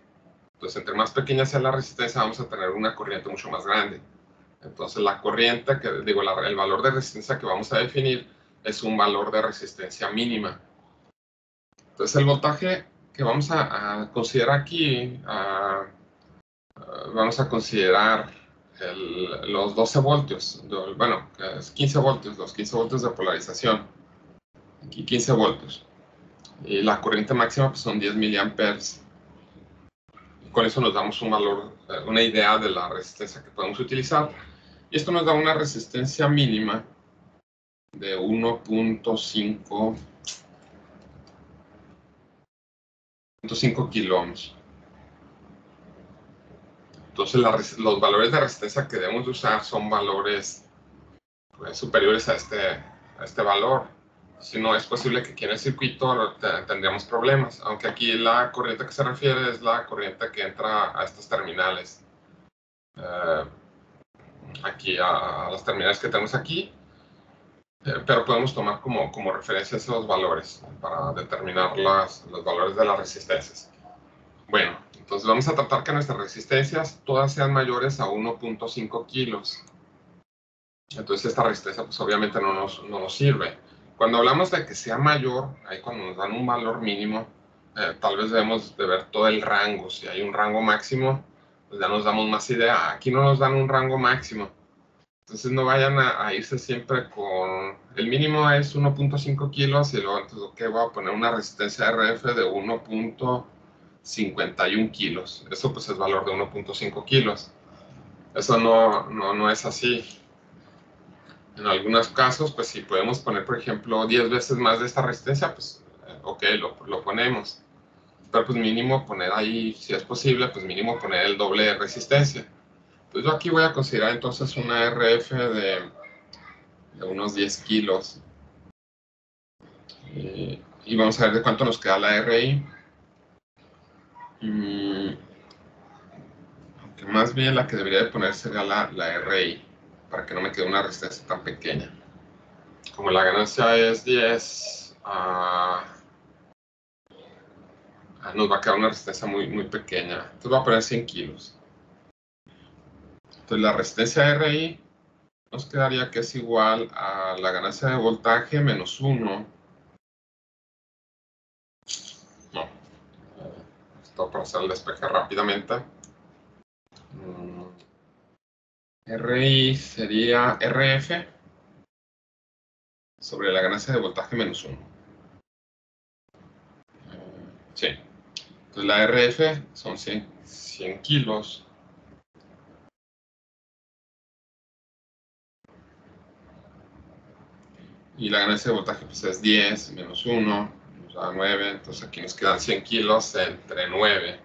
Entonces, entre más pequeña sea la resistencia, vamos a tener una corriente mucho más grande. Entonces, la corriente, el valor de resistencia que vamos a definir es un valor de resistencia mínima. Entonces, el voltaje que vamos a considerar aquí, vamos a considerar los 12 voltios, bueno, es 15 voltios, los 15 voltios de polarización. Aquí 15 voltios. Y la corriente máxima pues, son 10 miliamperes. Y con eso nos damos un valor, una idea de la resistencia que podemos utilizar. Y esto nos da una resistencia mínima de 1.5 kiloohms. Entonces los valores de resistencia que debemos usar son valores pues, superiores a este valor. Si no, es posible que aquí en el circuito tendríamos problemas, aunque aquí la corriente que se refiere es la corriente que entra a estos terminales. Aquí a las terminales que tenemos aquí, pero podemos tomar como referencia esos valores para determinar los valores de las resistencias. Bueno, entonces vamos a tratar que nuestras resistencias todas sean mayores a 1.5 kilos. Entonces esta resistencia pues obviamente no nos sirve. Cuando hablamos de que sea mayor, ahí cuando nos dan un valor mínimo, tal vez debemos de ver todo el rango. Si hay un rango máximo, pues ya nos damos más idea. Aquí no nos dan un rango máximo. Entonces no vayan a irse siempre con... El mínimo es 1.5 kilos y luego entonces okay, voy a poner una resistencia RF de 1.51 kilos. Eso pues es valor de 1.5 kilos. Eso no es así. En algunos casos, pues si podemos poner, por ejemplo, 10 veces más de esta resistencia, pues ok, lo ponemos. Pero pues mínimo poner ahí, si es posible, pues mínimo poner el doble de resistencia. Entonces yo aquí voy a considerar entonces una RF de unos 10 kilos. Y vamos a ver de cuánto nos queda la RI. Aunque más bien la que debería de poner sería la RI, para que no me quede una resistencia tan pequeña. Como la ganancia es 10, nos va a quedar una resistencia muy pequeña. Entonces voy a poner 100 kilos. Entonces la resistencia RI nos quedaría que es igual a la ganancia de voltaje menos 1. No. Esto para hacer el despeje rápidamente. RI sería RF sobre la ganancia de voltaje menos 1. Sí. Entonces la RF son 100 kilos. Y la ganancia de voltaje pues, es 10 menos 1, nos da 9. Entonces aquí nos quedan 100 kilos entre 9.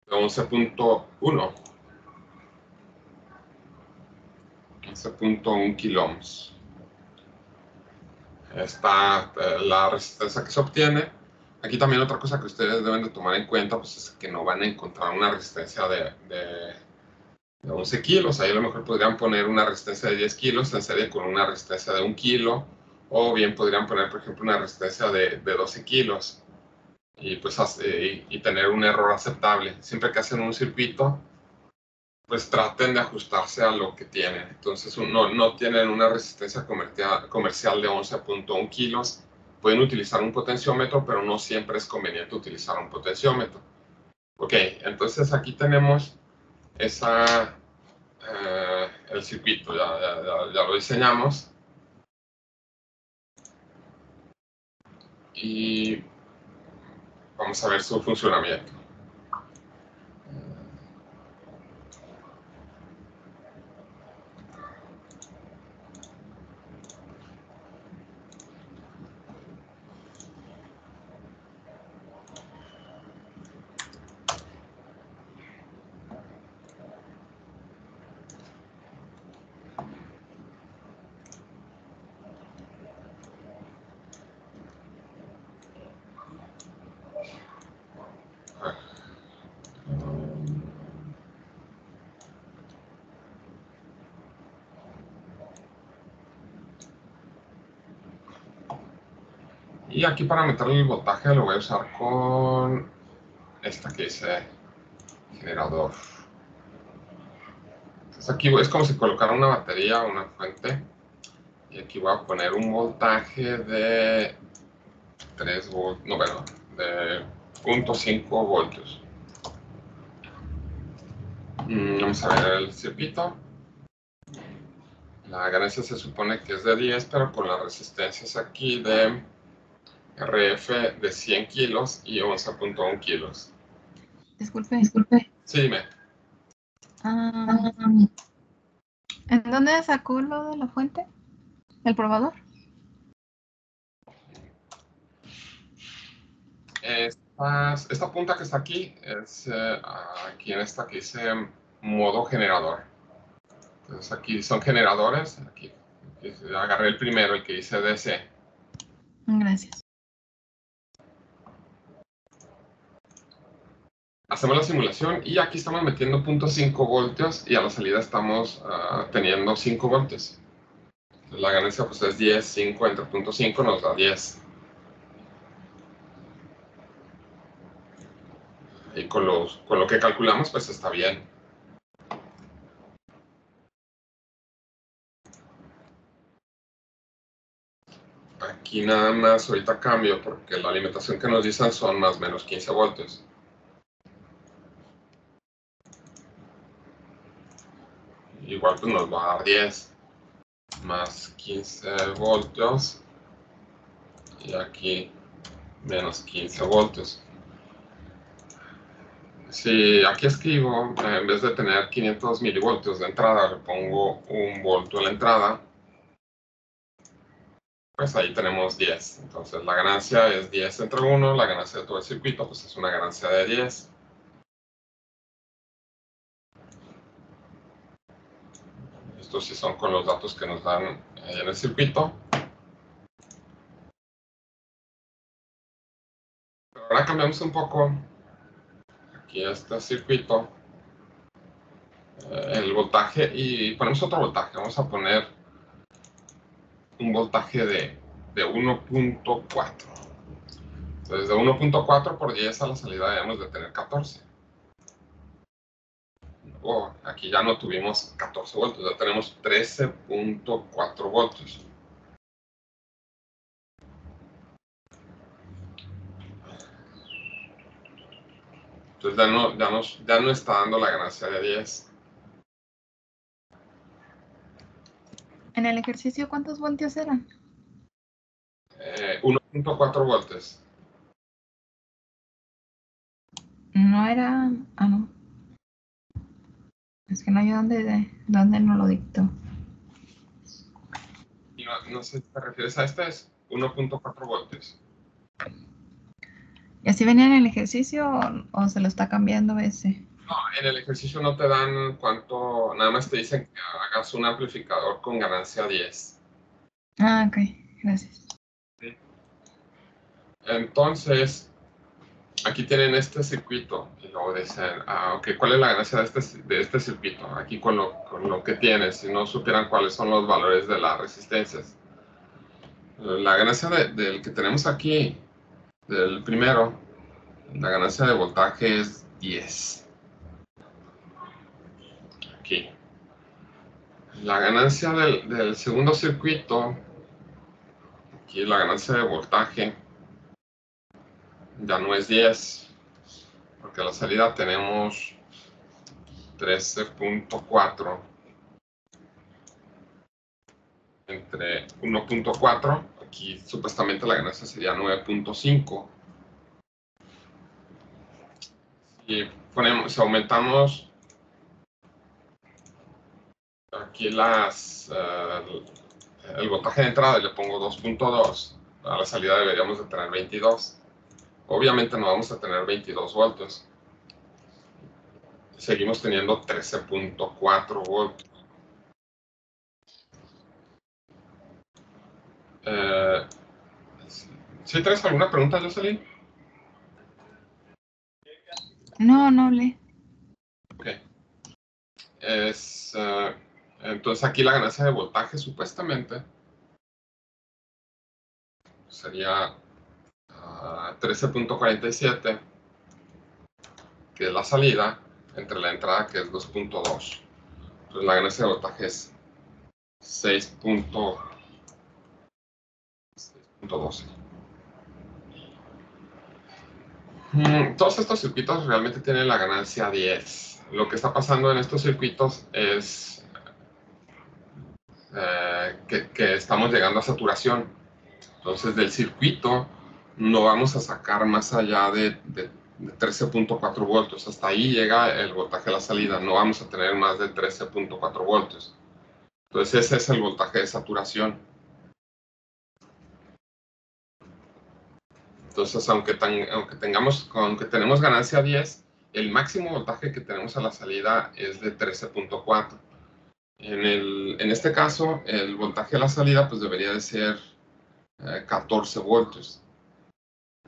De 11.1. 11.1 kiloohms. Está la resistencia que se obtiene. Aquí también otra cosa que ustedes deben de tomar en cuenta pues, es que no van a encontrar una resistencia de 11 kilos. Ahí a lo mejor podrían poner una resistencia de 10 kilos en serie con una resistencia de 1 kilo. O bien podrían poner, por ejemplo, una resistencia de 12 kilos. Y, pues, y tener un error aceptable. Siempre que hacen un circuito, pues traten de ajustarse a lo que tienen. Entonces no tienen una resistencia comercial de 11.1 kilos. Pueden utilizar un potenciómetro, pero no siempre es conveniente utilizar un potenciómetro. Ok, entonces aquí tenemos el circuito, ya lo diseñamos. Y vamos a ver su funcionamiento. Y aquí para meterle el voltaje lo voy a usar con esta que dice generador. Entonces aquí es como si colocara una batería o una fuente. Y aquí voy a poner un voltaje de 3 voltios, no, bueno, de 0.5 voltios. Vamos a ver el circuito. La ganancia se supone que es de 10, pero con las resistencias aquí de RF de 100 kilos y 11.1 kilos. Disculpe. Sí, dime. ¿En dónde sacó lo de la fuente? ¿El probador? Esta punta que está aquí es aquí en esta que dice modo generador. Entonces aquí son generadores. Aquí agarré el primero, el que dice DC. Gracias. Hacemos la simulación y aquí estamos metiendo 0.5 voltios y a la salida estamos teniendo 5 voltios. Entonces, la ganancia pues es 10, 5 entre 0.5 nos da 10. Y con lo que calculamos pues está bien. Aquí nada más ahorita cambio porque la alimentación que nos dicen son más o menos 15 voltios. Igual pues nos va a dar 10 más 15 voltios y aquí menos 15 voltios. Si aquí escribo, en vez de tener 500 milivoltios de entrada, le pongo 1 voltio a la entrada, pues ahí tenemos 10. Entonces la ganancia es 10 entre 1, la ganancia de todo el circuito pues es una ganancia de 10. Estos sí son con los datos que nos dan en el circuito. Pero ahora cambiamos un poco. Aquí este circuito. El voltaje y ponemos otro voltaje. Vamos a poner un voltaje de 1.4. Entonces de 1.4 por 10 a la salida debemos de tener 14. Aquí ya no tuvimos 14 voltios, ya tenemos 13.4 voltios. Entonces ya no está dando la ganancia de 10. ¿En el ejercicio cuántos voltios eran? 1.4 voltios. No era... Ah, no. Es que no hay dónde no lo dictó. Y no sé si te refieres a este, es 1.4 voltios. ¿Y así venía en el ejercicio o se lo está cambiando ese? No, en el ejercicio no te dan cuánto, nada más te dicen que hagas un amplificador con ganancia 10. Ah, ok, gracias. ¿Sí? Entonces, aquí tienen este circuito y luego dicen, ok, ¿cuál es la ganancia de este circuito? Aquí con lo que tienes, si no supieran cuáles son los valores de las resistencias. La ganancia del que tenemos aquí, del primero, la ganancia de voltaje es 10. Aquí. La ganancia del segundo circuito, aquí la ganancia de voltaje, ya no es 10, porque a la salida tenemos 13.4 entre 1.4, aquí supuestamente la ganancia sería 9.5. Si aumentamos aquí el voltaje de entrada, le pongo 2.2, a la salida deberíamos de tener 22. Obviamente no vamos a tener 22 voltios. Seguimos teniendo 13.4 voltios. ¿Sí tienes alguna pregunta, Jocelyn? No, no hablé. Ok. Entonces aquí la ganancia de voltaje supuestamente sería 13.47, que es la salida, entre la entrada, que es 2.2. Entonces la ganancia de voltaje es 6.12. Todos estos circuitos realmente tienen la ganancia 10. Lo que está pasando en estos circuitos es que estamos llegando a saturación. Entonces del circuito no vamos a sacar más allá de 13.4 voltios. Hasta ahí llega el voltaje a la salida. No vamos a tener más de 13.4 voltios. Entonces ese es el voltaje de saturación. Entonces aunque tenemos ganancia 10, el máximo voltaje que tenemos a la salida es de 13.4. En este caso, el voltaje a la salida pues debería de ser 14 voltios,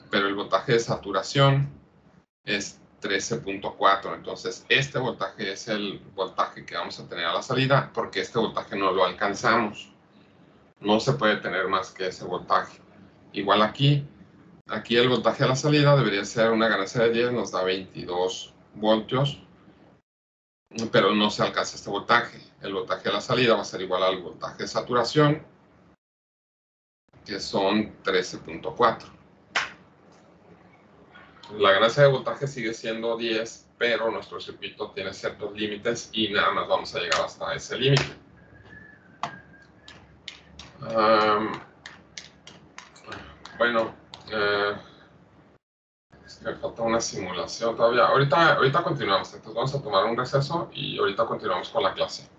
pero el voltaje de saturación es 13.4. Entonces este voltaje es el voltaje que vamos a tener a la salida, porque este voltaje no lo alcanzamos. No se puede tener más que ese voltaje. Igual aquí el voltaje a la salida debería ser una ganancia de 10, nos da 22 voltios, pero no se alcanza este voltaje. El voltaje a la salida va a ser igual al voltaje de saturación, que son 13.4. La ganancia de voltaje sigue siendo 10, pero nuestro circuito tiene ciertos límites y nada más vamos a llegar hasta ese límite. Bueno, es que me falta una simulación todavía. Ahorita continuamos, entonces vamos a tomar un receso y ahorita continuamos con la clase.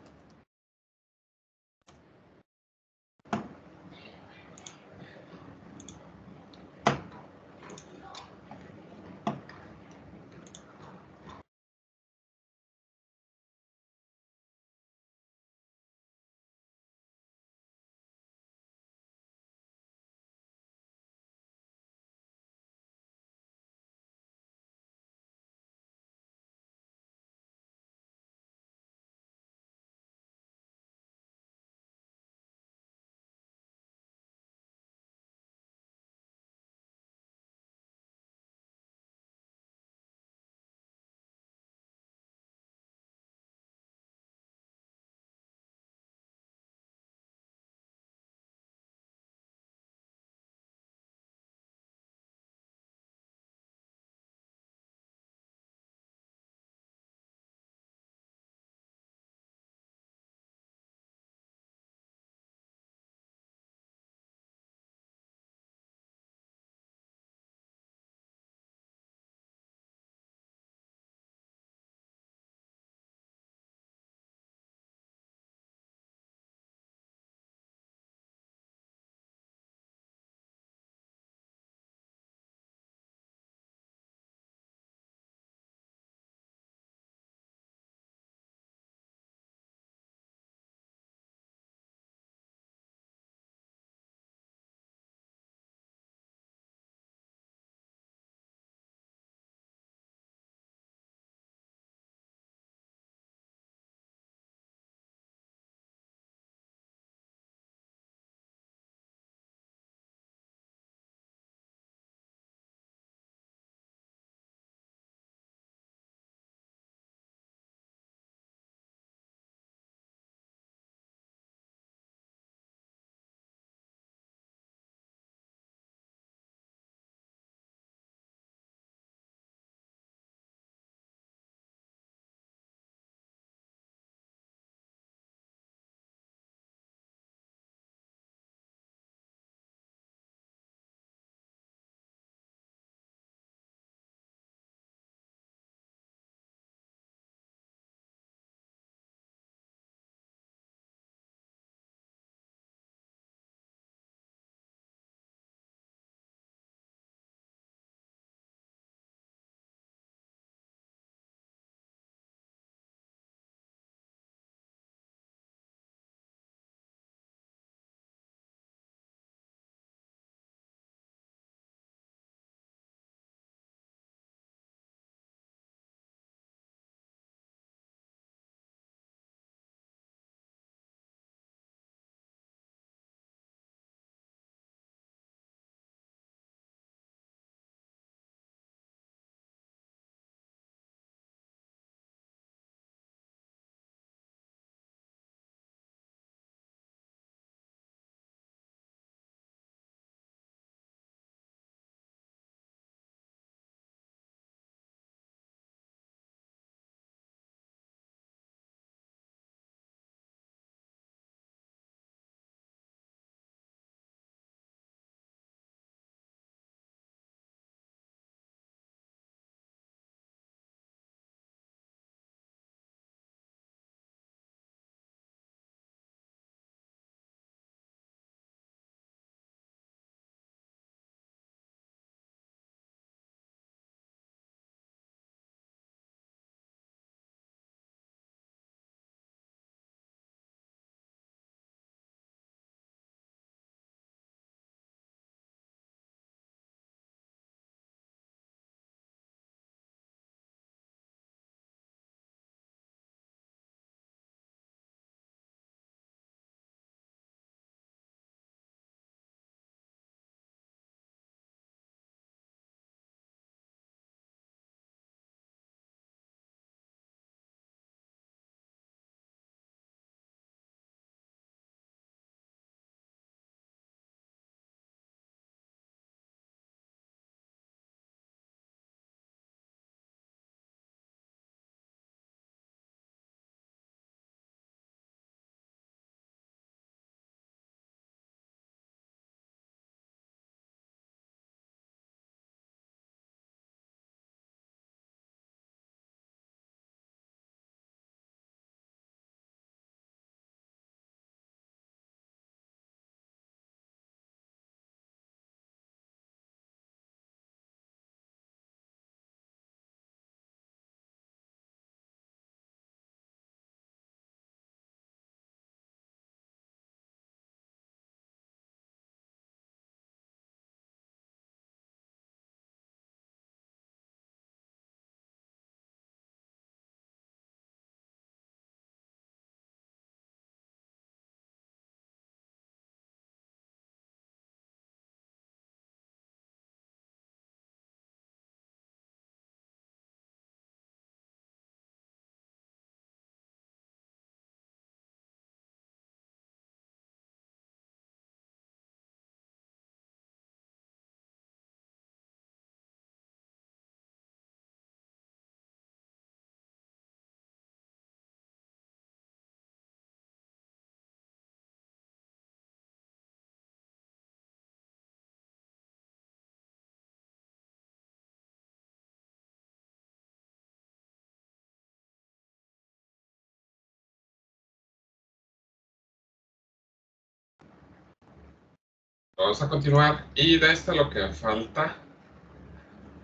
Vamos a continuar. Y de este lo que falta,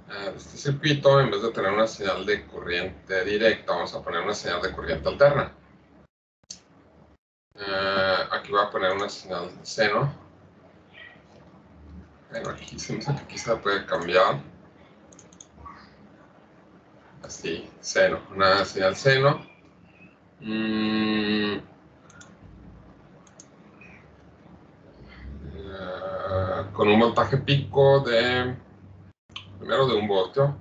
de este circuito, en vez de tener una señal de corriente directa, vamos a poner una señal de corriente alterna. Aquí voy a poner una señal seno. Bueno, aquí se me hace que aquí se puede cambiar. Así, seno, una señal seno. Con un voltaje pico primero de 1 voltio,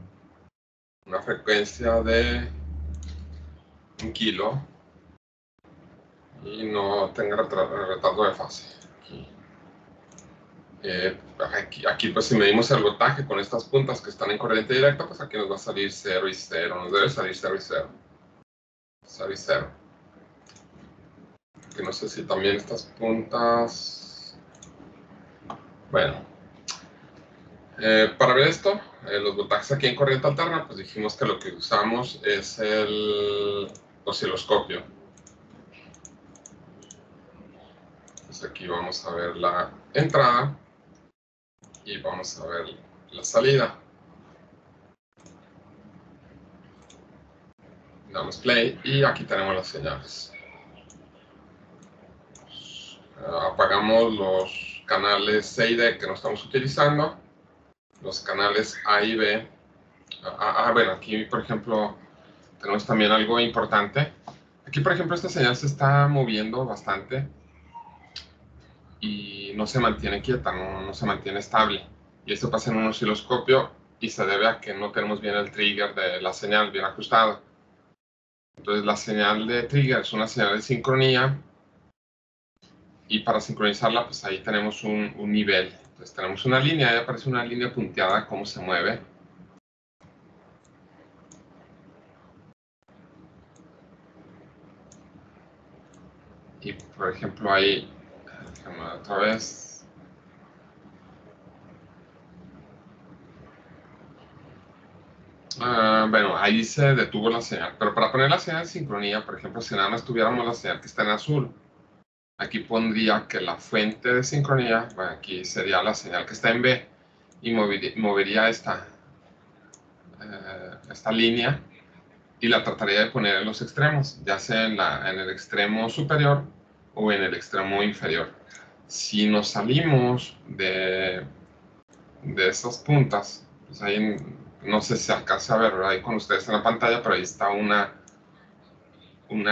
una frecuencia de 1 kilo y no tenga retardo de fase. Aquí pues si medimos el voltaje con estas puntas que están en corriente directa, pues aquí nos va a salir 0 y 0, nos debe salir 0 y 0. 0 y 0. Que no sé si también estas puntas... Bueno. Para ver esto, los voltajes aquí en corriente alterna, pues dijimos que lo que usamos es el osciloscopio. Pues aquí vamos a ver la entrada y vamos a ver la salida. Damos play y aquí tenemos las señales. Apagamos los canales C y D que no estamos utilizando, los canales A y B. Bueno, aquí por ejemplo tenemos también algo importante. Aquí por ejemplo esta señal se está moviendo bastante y no se mantiene quieta, no se mantiene estable. Y esto pasa en un osciloscopio y se debe a que no tenemos bien el trigger de la señal bien ajustado. Entonces la señal de trigger es una señal de sincronía y para sincronizarla pues ahí tenemos un nivel. Entonces tenemos una línea, ahí aparece una línea punteada, cómo se mueve. Y por ejemplo ahí, déjame otra vez. Bueno, ahí se detuvo la señal, pero para poner la señal de sincronía, por ejemplo, si nada más tuviéramos la señal que está en azul, aquí pondría que la fuente de sincronía, bueno, aquí sería la señal que está en B, y movería esta línea y la trataría de poner en los extremos, ya sea en el extremo superior o en el extremo inferior. Si nos salimos de esas puntas, pues ahí no sé si alcanza a ver, ahí con ustedes en la pantalla, pero ahí está una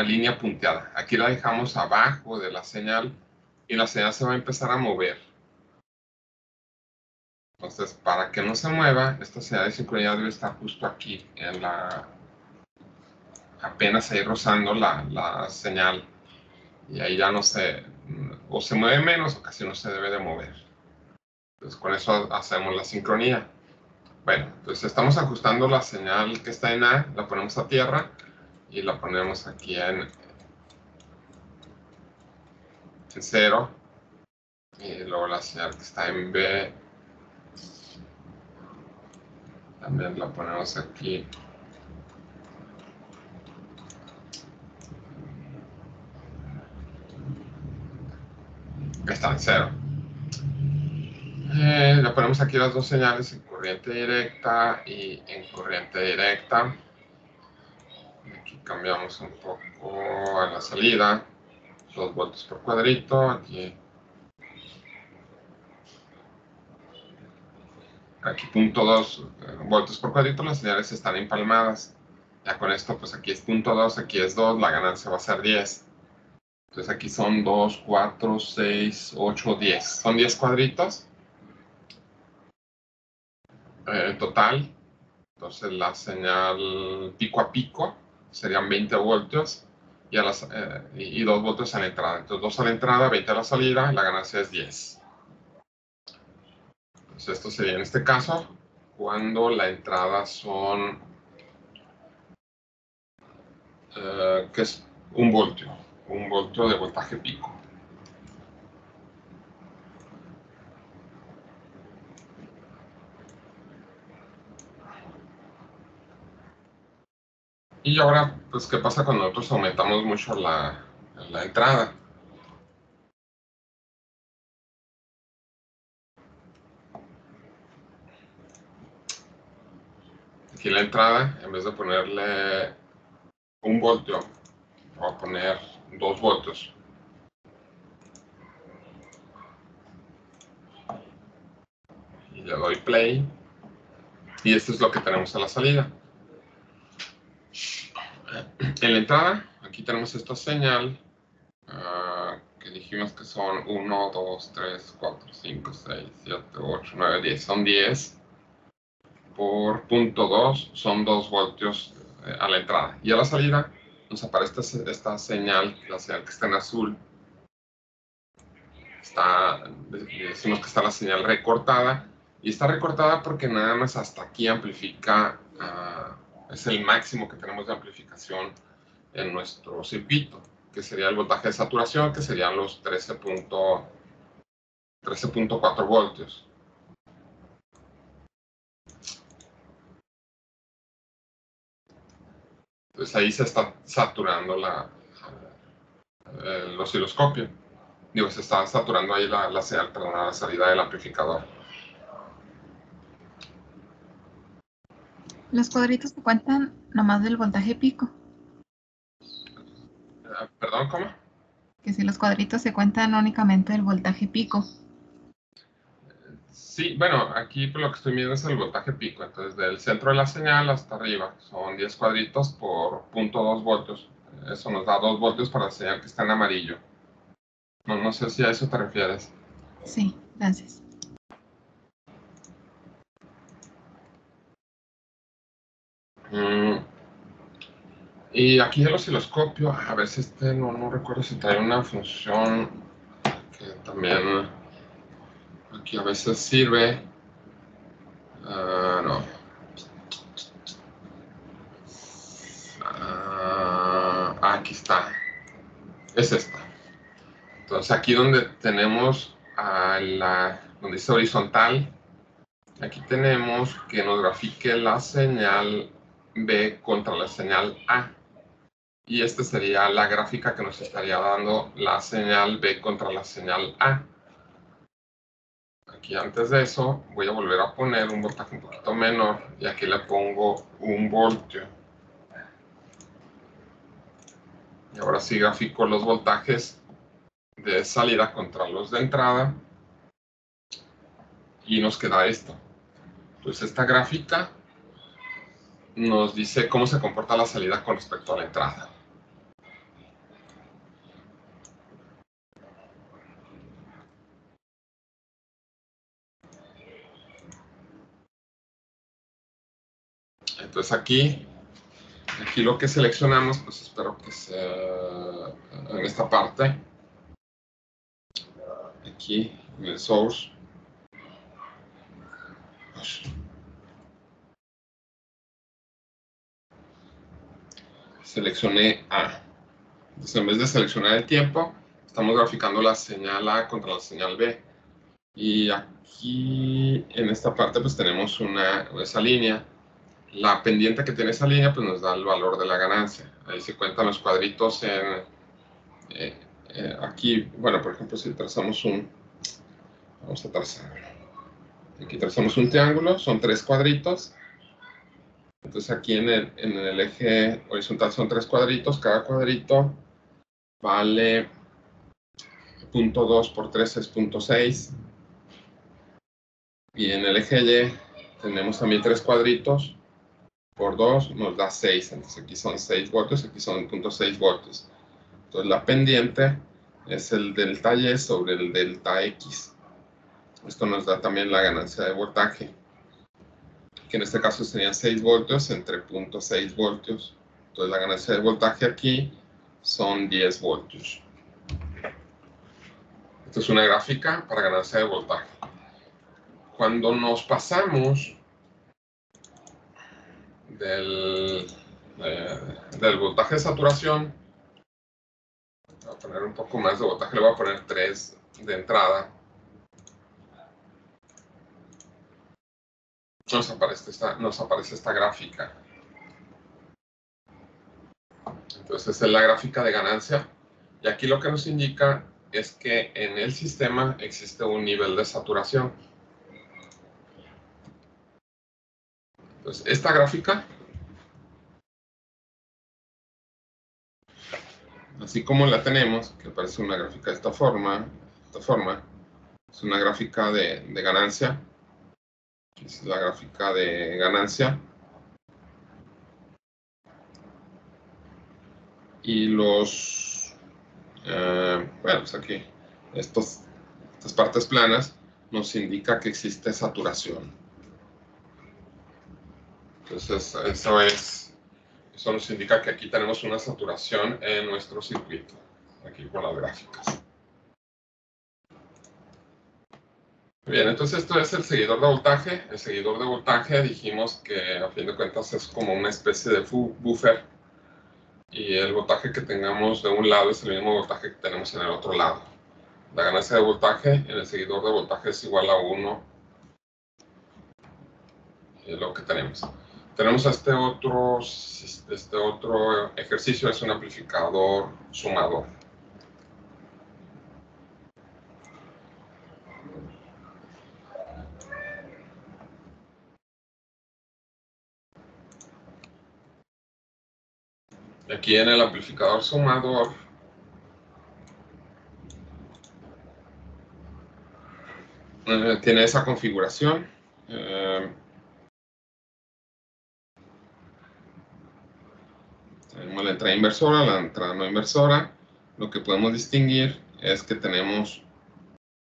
línea punteada. Aquí la dejamos abajo de la señal y la señal se va a empezar a mover. Entonces, para que no se mueva, esta señal de sincronía debe estar justo aquí, apenas ahí rozando la señal. Y ahí ya no o se mueve menos o casi no se debe de mover. Entonces, con eso hacemos la sincronía. Bueno, entonces estamos ajustando la señal que está en A, la ponemos a tierra y la ponemos aquí en 0. Y luego la señal que está en B también la ponemos aquí. Está en 0. Le ponemos aquí las dos señales en corriente directa y en corriente directa. Aquí cambiamos un poco a la salida. 2 voltios por cuadrito. Aquí 0.2 voltios por cuadrito. Las señales están empalmadas. Ya con esto, pues aquí es 0.2, aquí es 2. La ganancia va a ser 10. Entonces aquí son 2, 4, 6, 8, 10. Son 10 cuadritos. En total. Entonces la señal pico a pico serían 20 voltios y 2 voltios a la entrada. Entonces 2 a la entrada, 20 a la salida, la ganancia es 10. Entonces esto sería en este caso cuando la entrada son, que es 1 voltio de voltaje pico. Y ahora, pues, ¿qué pasa cuando nosotros aumentamos mucho la entrada? Aquí en la entrada, en vez de ponerle 1 voltio, voy a poner 2 voltios. Y le doy play. Y esto es lo que tenemos a la salida. En la entrada, aquí tenemos esta señal, que dijimos que son 1, 2, 3, 4, 5, 6, 7, 8, 9, 10. Son 10 por 0.2, son 2 voltios a la entrada. Y a la salida nos aparece esta señal, la señal que está en azul. Decimos que está la señal recortada. Y está recortada porque nada más hasta aquí amplifica, es el máximo que tenemos de amplificación en nuestro circuito, que sería el voltaje de saturación, que serían los 13.4 voltios. Entonces ahí se está saturando el osciloscopio. Digo, se está saturando ahí la señal, perdón, la salida del amplificador. Los cuadritos se cuentan nomás del voltaje pico. ¿Perdón, cómo? Que si los cuadritos se cuentan únicamente del voltaje pico. Sí, bueno, aquí por lo que estoy viendo es el voltaje pico. Entonces, del centro de la señal hasta arriba son 10 cuadritos por 0.2 voltios. Eso nos da 2 voltios para la señal que está en amarillo. No sé si a eso te refieres. Sí, gracias. Y aquí el osciloscopio, a ver si no recuerdo si trae una función que también aquí a veces sirve. No. Aquí está. Es esta. Entonces aquí donde tenemos donde dice horizontal, aquí tenemos que nos grafique la señal B contra la señal A. Y esta sería la gráfica que nos estaría dando la señal B contra la señal A. Aquí antes de eso voy a volver a poner un voltaje un poquito menor y aquí le pongo 1 voltio. Y ahora sí grafico los voltajes de salida contra los de entrada y nos queda esto. Entonces esta gráfica nos dice cómo se comporta la salida con respecto a la entrada. Entonces aquí lo que seleccionamos, pues espero que sea en esta parte, aquí en el source. Seleccioné A. Entonces en vez de seleccionar el tiempo, estamos graficando la señal A contra la señal B. Y aquí en esta parte pues tenemos esa línea. La pendiente que tiene esa línea pues nos da el valor de la ganancia. Ahí se cuentan los cuadritos aquí, bueno, por ejemplo, si trazamos vamos a trazar. Aquí trazamos un triángulo, son 3 cuadritos. Entonces aquí en el eje horizontal son 3 cuadritos. Cada cuadrito vale 0.2 por 3 es 0.6. Y en el eje Y tenemos también 3 cuadritos. Por 2 nos da 6. Entonces aquí son 6 voltios, aquí son 0.6 voltios. Entonces la pendiente es el delta Y sobre el delta X. Esto nos da también la ganancia de voltaje, que en este caso serían 6 voltios entre 0.6 voltios. Entonces la ganancia de voltaje aquí son 10 voltios. Esto es una gráfica para ganancia de voltaje. Cuando nos pasamos del voltaje de saturación, voy a poner un poco más de voltaje, le voy a poner 3 de entrada. Nos aparece esta gráfica. Entonces es la gráfica de ganancia. Y aquí lo que nos indica es que en el sistema existe un nivel de saturación. Entonces, esta gráfica, así como la tenemos, que parece una gráfica de esta forma, es una gráfica de ganancia. Es la gráfica de ganancia. Y los, bueno, pues aquí, estas partes planas nos indica que existe saturación. Entonces, eso nos indica que aquí tenemos una saturación en nuestro circuito, aquí con las gráficas. Bien, entonces esto es el seguidor de voltaje. El seguidor de voltaje dijimos que a fin de cuentas es como una especie de buffer, y el voltaje que tengamos de un lado es el mismo voltaje que tenemos en el otro lado. La ganancia de voltaje en el seguidor de voltaje es igual a 1, es lo que tenemos. Tenemos este otro ejercicio, es un amplificador sumador. Aquí en el amplificador sumador tiene esa configuración. Tenemos la entrada inversora, la entrada no inversora. Lo que podemos distinguir es que tenemos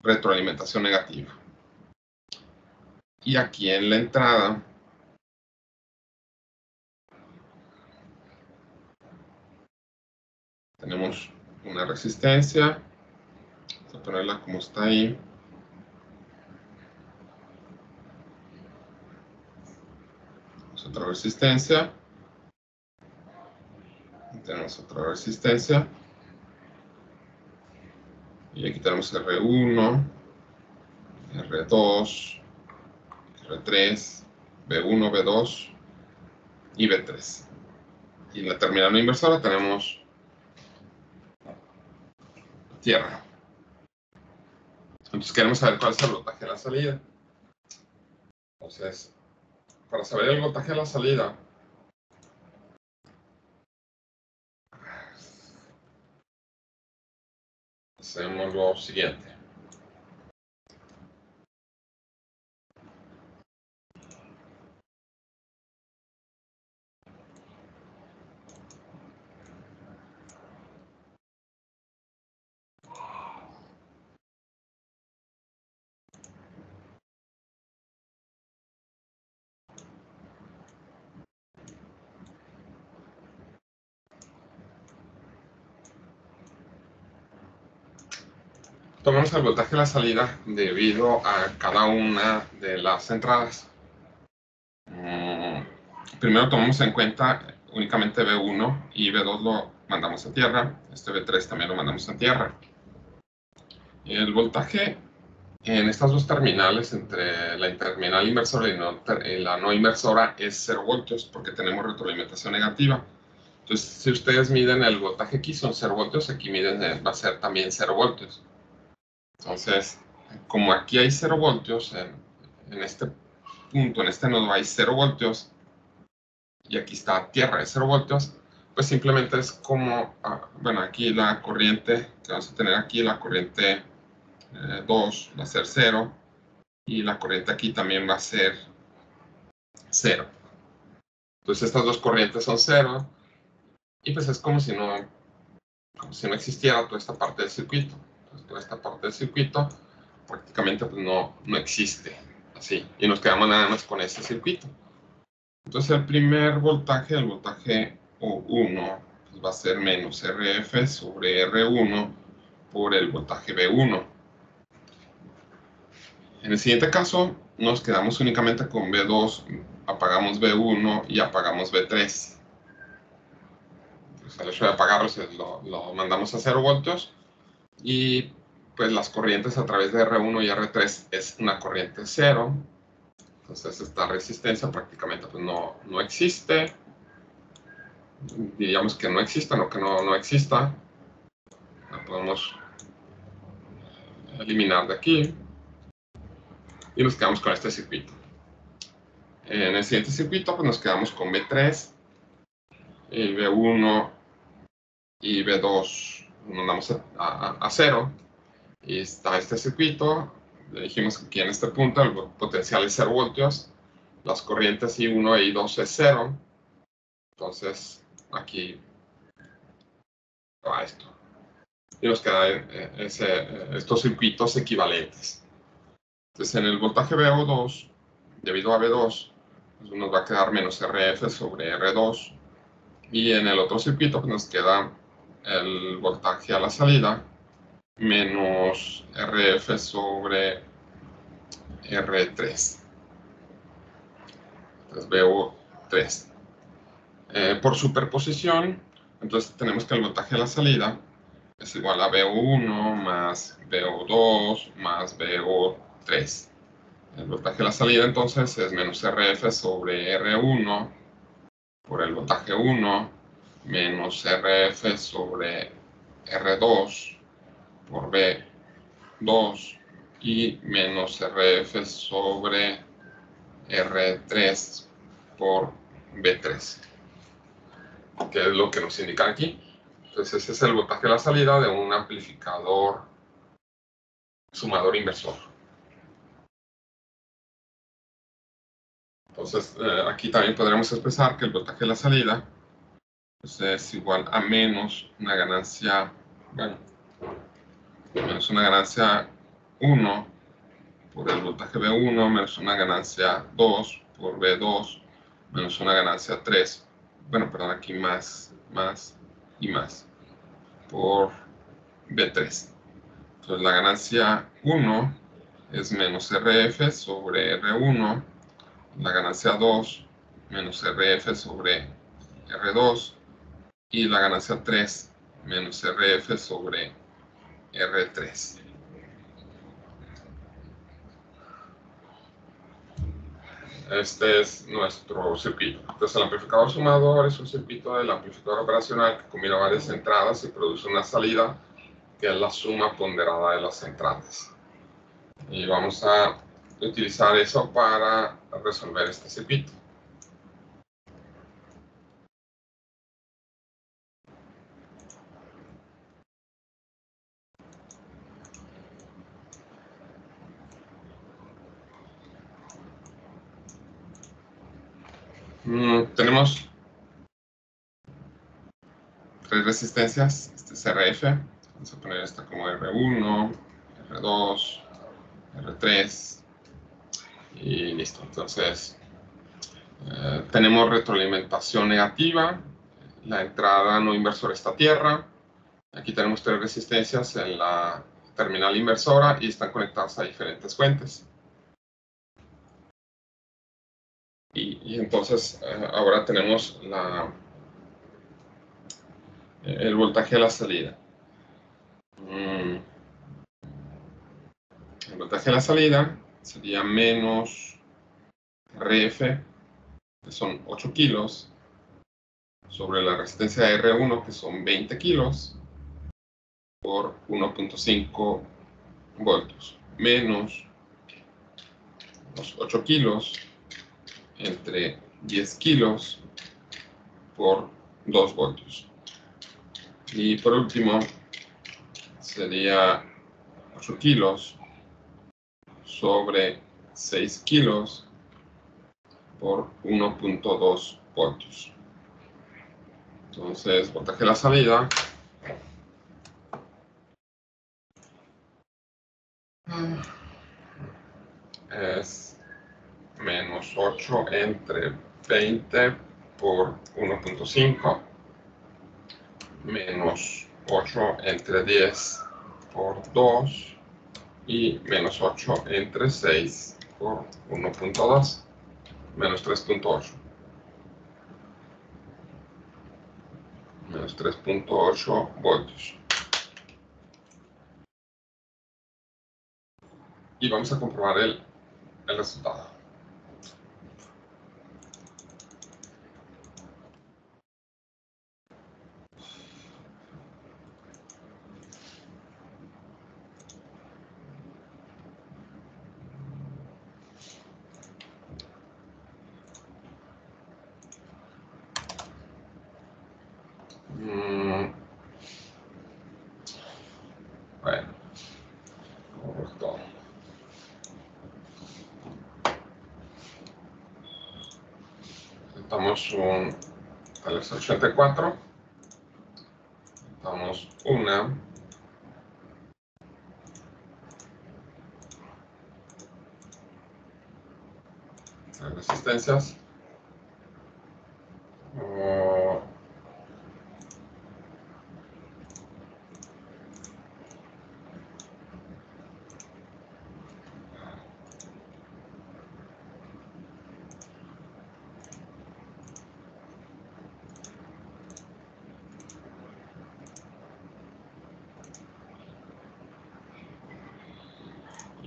retroalimentación negativa. Y aquí en la entrada tenemos una resistencia. Vamos a ponerla como está ahí. Otra resistencia. Tenemos otra resistencia. Y aquí tenemos R1, R2, R3, B1, B2 y B3. Y en la terminal no inversora tenemos tierra. Entonces queremos saber cuál es el voltaje de la salida. Entonces, para saber el voltaje de la salida, hacemos lo siguiente. Tomamos el voltaje de la salida debido a cada una de las entradas. Primero tomamos en cuenta únicamente B1 y B2 lo mandamos a tierra. Este B3 también lo mandamos a tierra. El voltaje en estas dos terminales, entre la terminal inversora y la no inversora, es 0 voltios porque tenemos retroalimentación negativa. Entonces, si ustedes miden el voltaje aquí son 0 voltios, aquí miden, va a ser también 0 voltios. Entonces, como aquí hay 0 voltios, en este punto, en este nodo hay 0 voltios, y aquí está tierra de 0 voltios, pues simplemente es como, bueno, aquí la corriente que vamos a tener aquí, la corriente 2 va a ser 0, y la corriente aquí también va a ser 0. Entonces estas dos corrientes son 0, y pues es como si no existiera toda esta parte del circuito. Entonces, toda esta parte del circuito prácticamente pues no existe, así, y nos quedamos nada más con ese circuito. Entonces el primer voltaje, el voltaje O1, pues va a ser menos RF sobre R1 por el voltaje B1. En el siguiente caso nos quedamos únicamente con B2, apagamos B1 y apagamos B3. Entonces al hecho de apagarlos lo mandamos a 0 voltios, y pues las corrientes a través de R1 y R3 es una corriente 0. Entonces esta resistencia prácticamente pues no existe. Diríamos que no exista, no que no exista. La podemos eliminar de aquí y nos quedamos con este circuito. En el siguiente circuito pues nos quedamos con B3, y B1 y B2 nos damos a 0. Y está este circuito. Le dijimos que aquí en este punto el potencial es 0 voltios. Las corrientes I1 e I2 es 0. Entonces aquí va esto. Y nos quedan estos circuitos equivalentes. Entonces en el voltaje VO2, debido a B2, pues nos va a quedar menos RF sobre R2. Y en el otro circuito pues nos queda el voltaje a la salida menos RF sobre R3. Entonces VO3. Por superposición, entonces tenemos que el voltaje a la salida es igual a VO1 más VO2 más VO3. El voltaje a la salida entonces es menos RF sobre R1 por el voltaje 1 menos RF sobre R2 por V2 y menos RF sobre R3 por V3, que es lo que nos indica aquí. Entonces ese es el voltaje a la salida de un amplificador sumador inversor. Entonces aquí también podremos expresar que el voltaje a la salida pues, es igual a menos una ganancia, bueno, menos una ganancia 1 por el voltaje V1 menos una ganancia 2 por V2 menos una ganancia 3, bueno, perdón, aquí más y más por V3. Entonces la ganancia 1 es menos RF sobre R1, la ganancia 2 menos RF sobre R2 y la ganancia 3 menos RF sobre R3. Este es nuestro circuito. Entonces el amplificador sumador es un circuito del amplificador operacional que combina varias entradas y produce una salida que es la suma ponderada de las entradas. Y vamos a utilizar eso para resolver este circuito. Tenemos 3 resistencias. Este es RF. Vamos a poner esta como R1, R2, R3 y listo. Entonces tenemos retroalimentación negativa. La entrada no inversora está a tierra. Aquí tenemos 3 resistencias en la terminal inversora y están conectadas a diferentes fuentes. Y entonces ahora tenemos el voltaje a la salida. El voltaje a la salida sería menos RF, que son 8 kilos, sobre la resistencia de R1, que son 20 kilos, por 1.5 voltios, menos los 8 kilos entre 10 kilos por 2 voltios. Y por último, sería 8 kilos sobre 6 kilos por 1.2 voltios. Entonces, voltaje a la salida es menos 8 entre 20 por 1.5 menos 8 entre 10 por 2 y menos 8 entre 6 por 1.2 menos 3.8 menos 3.8 voltios. Y vamos a comprobar el resultado. tenemos un LS84. Damos una. Resistencias.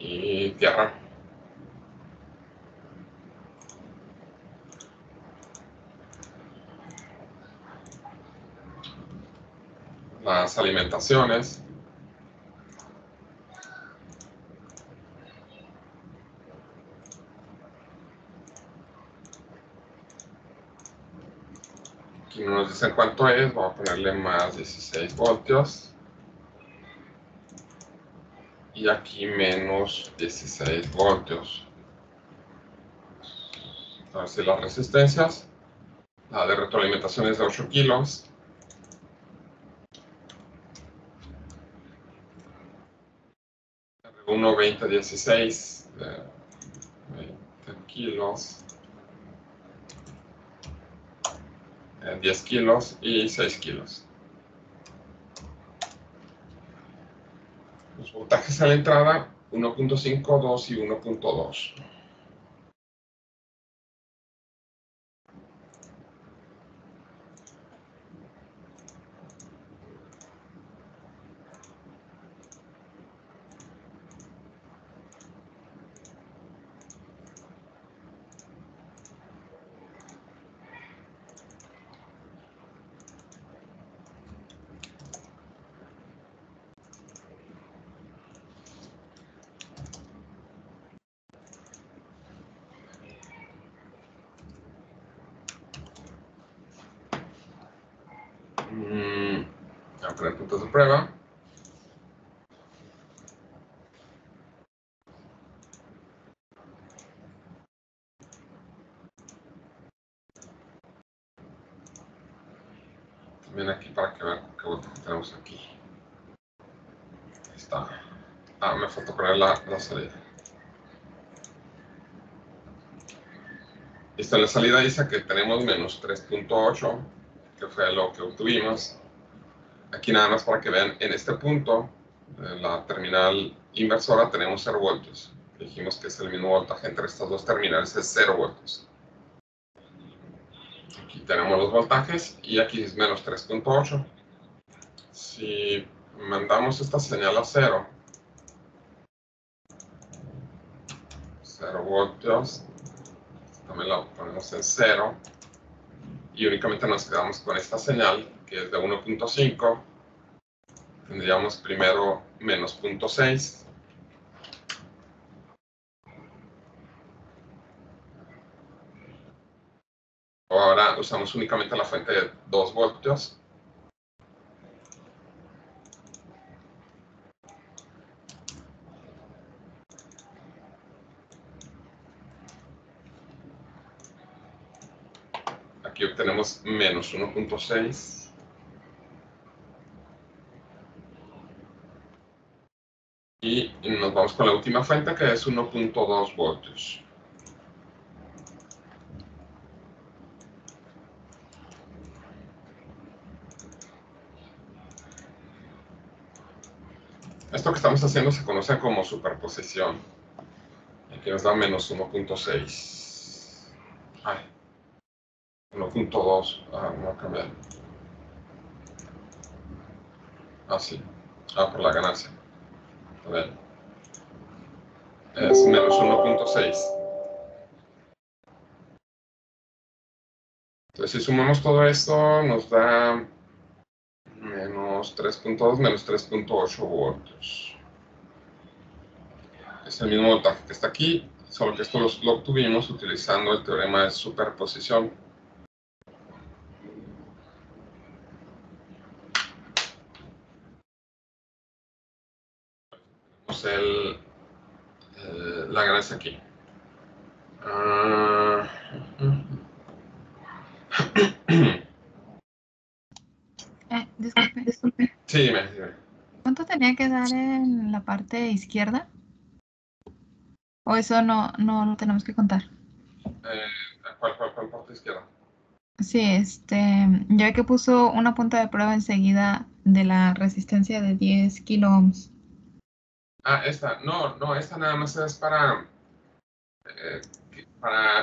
Y tierra. Las alimentaciones. Aquí no nos dicen cuánto es, vamos a ponerle más 16 voltios. Y aquí menos 16 voltios. A ver si las resistencias. La de retroalimentación es de 8 kilos. 1, 20, 16, 20 kilos, 10 kilos y 6 kilos. Los voltajes a la entrada, 1.5, 2 y 1.2. Voy a poner puntos de prueba. También aquí para que vean qué voltaje tenemos aquí. Ahí está. Me faltó poner la salida. Listo, en la salida dice que tenemos menos 3.8, que fue lo que obtuvimos. Aquí nada más para que vean, en este punto, en la terminal inversora tenemos 0 voltios. Dijimos que es el mismo voltaje entre estas dos terminales, es 0 voltios. Aquí tenemos los voltajes y aquí es menos 3.8. Si mandamos esta señal a 0, 0 voltios, también la ponemos en 0, y únicamente nos quedamos con esta señal, que es de 1.5, tendríamos primero menos 0.6, ahora usamos únicamente la fuente de 2 voltios, aquí obtenemos menos 1.6, y nos vamos con la última fuente, que es 1.2 voltios. Esto que estamos haciendo se conoce como superposición. Aquí nos da menos 1.6. 1.2. No cambié. Sí. Por la ganancia. A ver. Es menos 1.6. Entonces, si sumamos todo esto, nos da menos 3.2, menos 3.8 voltios. Es el mismo voltaje que está aquí, solo que esto lo obtuvimos utilizando el teorema de superposición. Tenemos la ganancia aquí. Disculpe. Sí, dime. ¿Cuánto tenía que dar en la parte izquierda? ¿O eso no lo tenemos que contar? ¿Cuál parte izquierda? Sí, ya ve que puso una punta de prueba enseguida de la resistencia de 10 kilo ohms. Ah, esta. No, esta nada más es para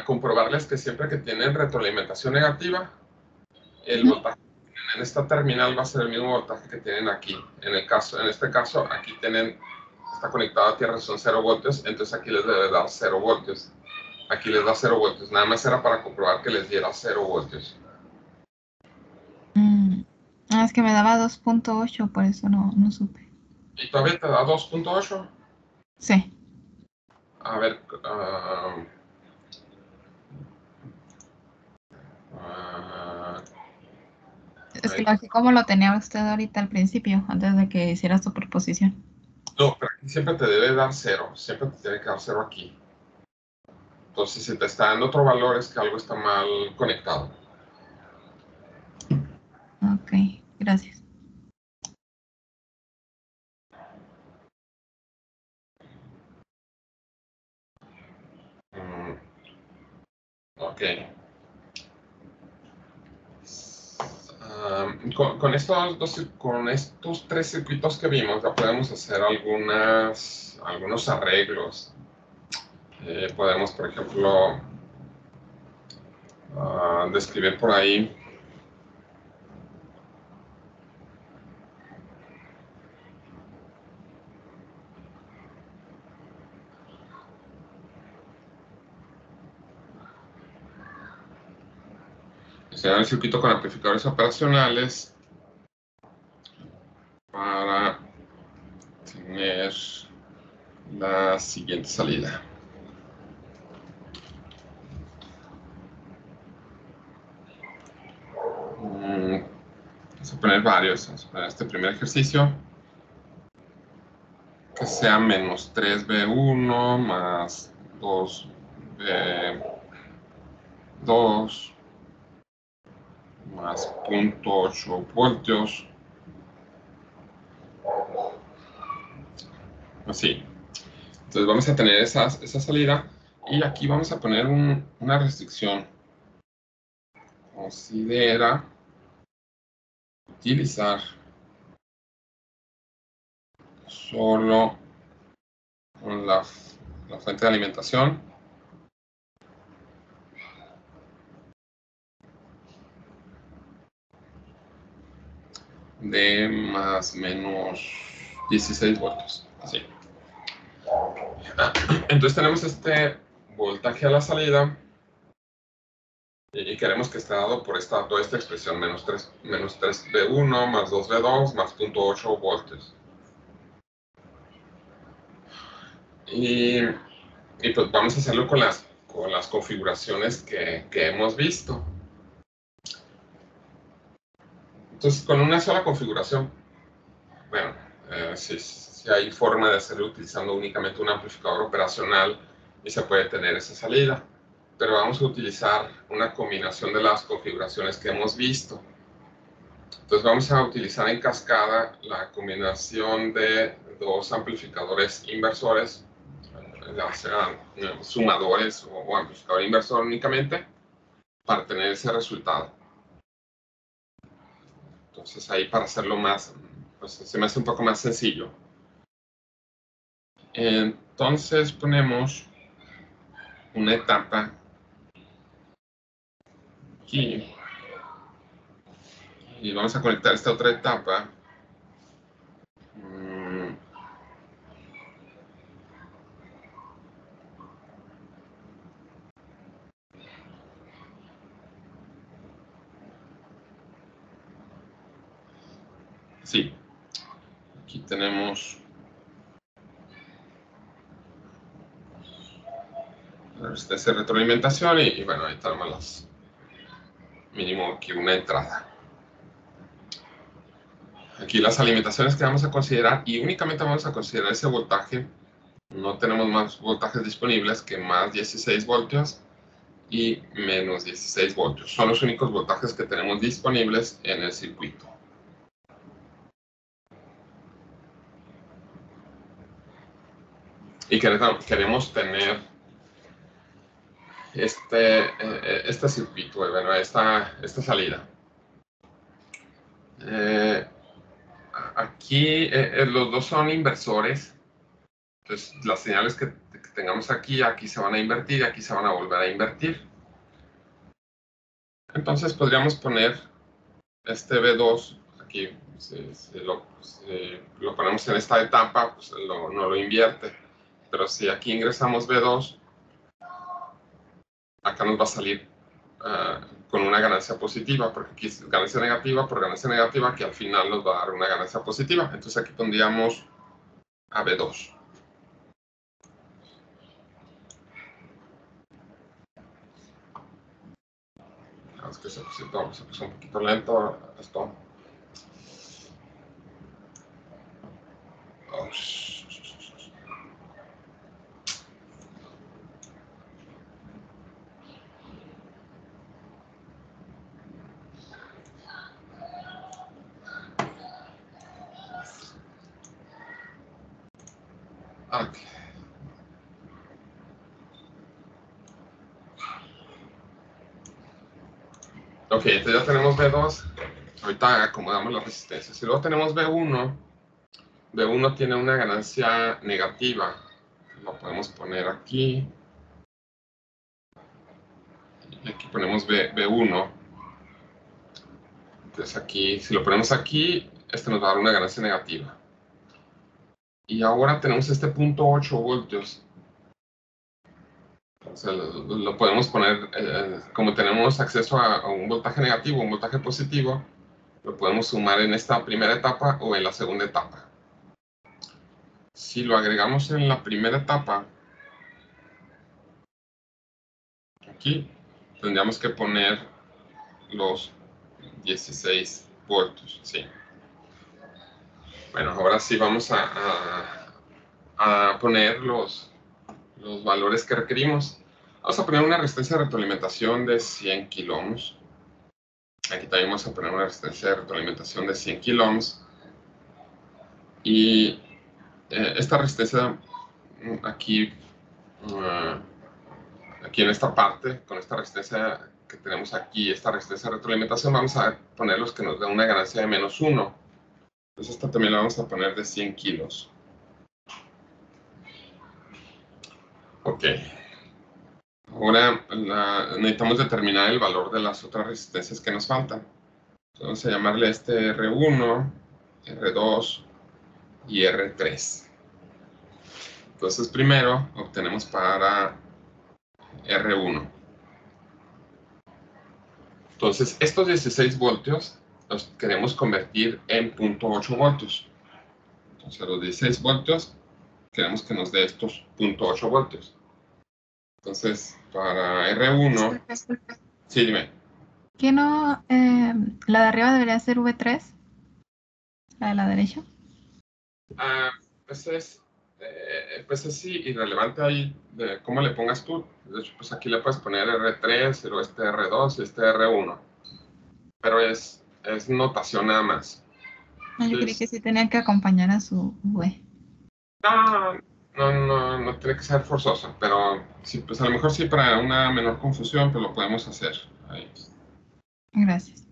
comprobarles que siempre que tienen retroalimentación negativa, el voltaje que tienen en esta terminal va a ser el mismo voltaje que tienen aquí. En este caso, aquí está conectado a tierra, son 0 voltios, entonces aquí les debe dar 0 voltios. Aquí les da 0 voltios. Nada más era para comprobar que les diera 0 voltios. Es que me daba 2.8, por eso no supe. ¿Y todavía te da 2.8? Sí. A ver. Es que así como lo tenía usted ahorita al principio, antes de que hiciera superposición. No, pero aquí siempre te debe dar 0. Siempre te tiene que dar 0 aquí. Entonces, si te está dando otro valor, es que algo está mal conectado. Ok, gracias. Ok. Con estos 3 circuitos que vimos, ya podemos hacer algunos arreglos. Podemos, por ejemplo, describir por ahí el circuito con amplificadores operacionales para tener la siguiente salida. Vamos a poner varios. Vamos a poner este primer ejercicio que sea menos 3V1 más 2V2 más 0.8 voltios. Así. Entonces vamos a tener esa salida y aquí vamos a poner una restricción. Considera utilizar solo con la fuente de alimentación de más o menos 16 voltios. Así. Entonces tenemos este voltaje a la salida y queremos que esté dado por toda esta expresión, menos 3V1 más 2V2 más 0.8 voltios. Y pues vamos a hacerlo con las configuraciones que hemos visto. Entonces, con una sola configuración, bueno, si hay forma de hacerlo utilizando únicamente un amplificador operacional y se puede tener esa salida. Pero vamos a utilizar una combinación de las configuraciones que hemos visto. Entonces vamos a utilizar en cascada la combinación de dos amplificadores inversores, ya sean sumadores o amplificador inversor únicamente, para tener ese resultado. Entonces ahí para hacerlo más, pues se me hace un poco más sencillo. Entonces ponemos una etapa aquí y vamos a conectar esta otra etapa. Sí, aquí tenemos esa retroalimentación y bueno, ahí tenemos mínimo aquí una entrada. Aquí las alimentaciones que vamos a considerar y únicamente vamos a considerar ese voltaje. No tenemos más voltajes disponibles que más 16 voltios y menos 16 voltios. Son los únicos voltajes que tenemos disponibles en el circuito. Y queremos tener este circuito, bueno, esta salida. Aquí los dos son inversores. Entonces, las señales que tengamos aquí se van a invertir y aquí se van a volver a invertir. Entonces, podríamos poner este B2 aquí. Si lo ponemos en esta etapa, pues no lo invierte. Pero si aquí ingresamos B2, acá nos va a salir con una ganancia positiva, porque aquí es ganancia negativa por ganancia negativa, que al final nos va a dar una ganancia positiva. Entonces aquí pondríamos a B2. Es que se puso un poquito lento esto. Okay. Ok, entonces ya tenemos B2. Ahorita acomodamos las resistencias. Y luego tenemos B1. B1 tiene una ganancia negativa. Lo podemos poner aquí. Y aquí ponemos B1. Entonces aquí, si lo ponemos aquí, este nos va a dar una ganancia negativa. Y ahora tenemos este punto 8 voltios. Entonces lo podemos poner, como tenemos acceso a un voltaje negativo, un voltaje positivo, lo podemos sumar en esta primera etapa o en la segunda etapa. Si lo agregamos en la primera etapa, aquí tendríamos que poner los 16 voltios, sí. Bueno, ahora sí vamos a poner los valores que requerimos. Vamos a poner una resistencia de retroalimentación de 100 kiloohms. Aquí también vamos a poner una resistencia de retroalimentación de 100 kiloohms. Y esta resistencia aquí en esta parte, con esta resistencia que tenemos aquí, esta resistencia de retroalimentación, vamos a poner los que nos den una ganancia de menos 1. Entonces esta también la vamos a poner de 100 kilos. Ok. Ahora necesitamos determinar el valor de las otras resistencias que nos faltan. Entonces, vamos a llamarle este R1, R2 y R3. Entonces primero obtenemos para R1. Entonces estos 16 voltios los queremos convertir en 0.8 voltios. Entonces los 16 voltios queremos que nos dé estos 0.8 voltios. Entonces para R1... Sí, dime. ¿Qué no? La de arriba debería ser V3, la de la derecha. Pues es irrelevante ahí de cómo le pongas tú. De hecho, pues aquí le puedes poner R3, pero este R2 y este R1. Pero es notación nada más. No, yo creí que sí tenía que acompañar a su V. No tiene que ser forzoso, pero sí, pues a lo mejor sí para una menor confusión, pues lo podemos hacer. Ahí. Gracias.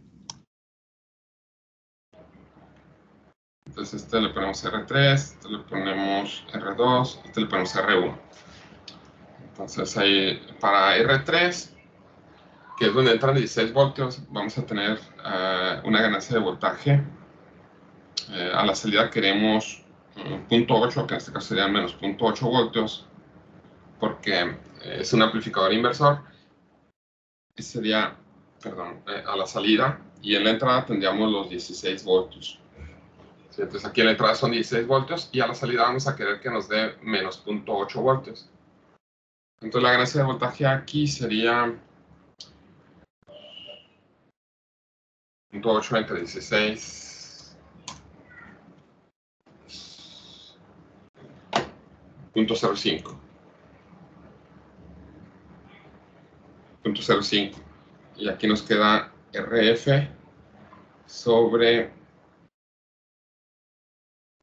Entonces este le ponemos R3, este le ponemos R2, este le ponemos R1. Entonces ahí para R3, que es donde entran 16 voltios, vamos a tener una ganancia de voltaje. A la salida queremos 0.8, que en este caso serían menos 0.8 voltios, porque es un amplificador inversor. Y sería, perdón, a la salida, y en la entrada tendríamos los 16 voltios. ¿Sí? Entonces aquí en la entrada son 16 voltios y a la salida vamos a querer que nos dé menos 0.8 voltios. Entonces la ganancia de voltaje aquí sería 0.8 entre 16, 0.05. 0.05. Y aquí nos queda RF sobre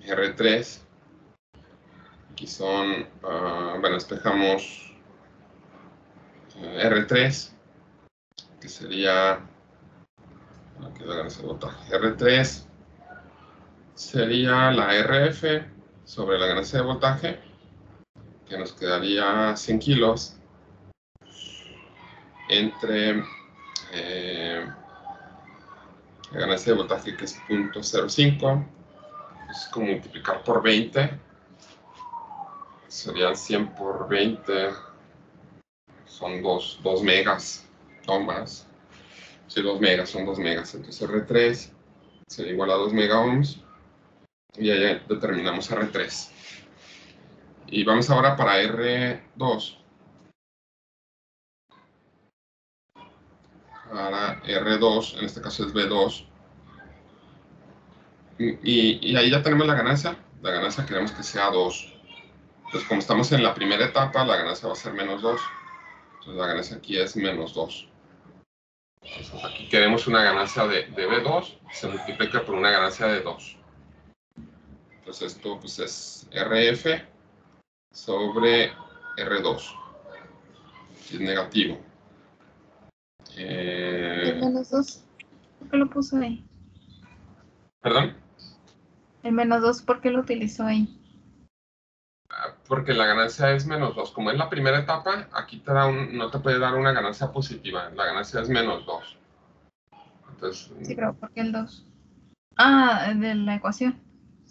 R3. Aquí son, bueno, despejamos R3, que sería, aquí la ganancia de voltaje. R3 sería la RF sobre la ganancia de voltaje, que nos quedaría 100 kilos entre la ganancia de voltaje, que es 0.05, es como multiplicar por 20, serían 100 por 20, son 2 megas, o más. Sí, 2 megas, son 2 megas. Entonces R3 sería igual a 2 megaohms, y ahí determinamos R3. Y vamos ahora para R2. Para R2, en este caso es B2. Y ahí ya tenemos la ganancia. La ganancia queremos que sea 2. Entonces, como estamos en la primera etapa, la ganancia va a ser menos 2. Entonces, la ganancia aquí es menos 2. Entonces, aquí queremos una ganancia de B2, se multiplica por una ganancia de 2. Entonces, esto pues es RF sobre R2. Es negativo. El menos 2, ¿por qué lo puso ahí? ¿Perdón? El menos 2, ¿por qué lo utilizó ahí? Porque la ganancia es menos 2. Como es la primera etapa, aquí te da no te puede dar una ganancia positiva. La ganancia es menos 2. Entonces, Sí, pero ¿por qué el 2? Ah, de la ecuación.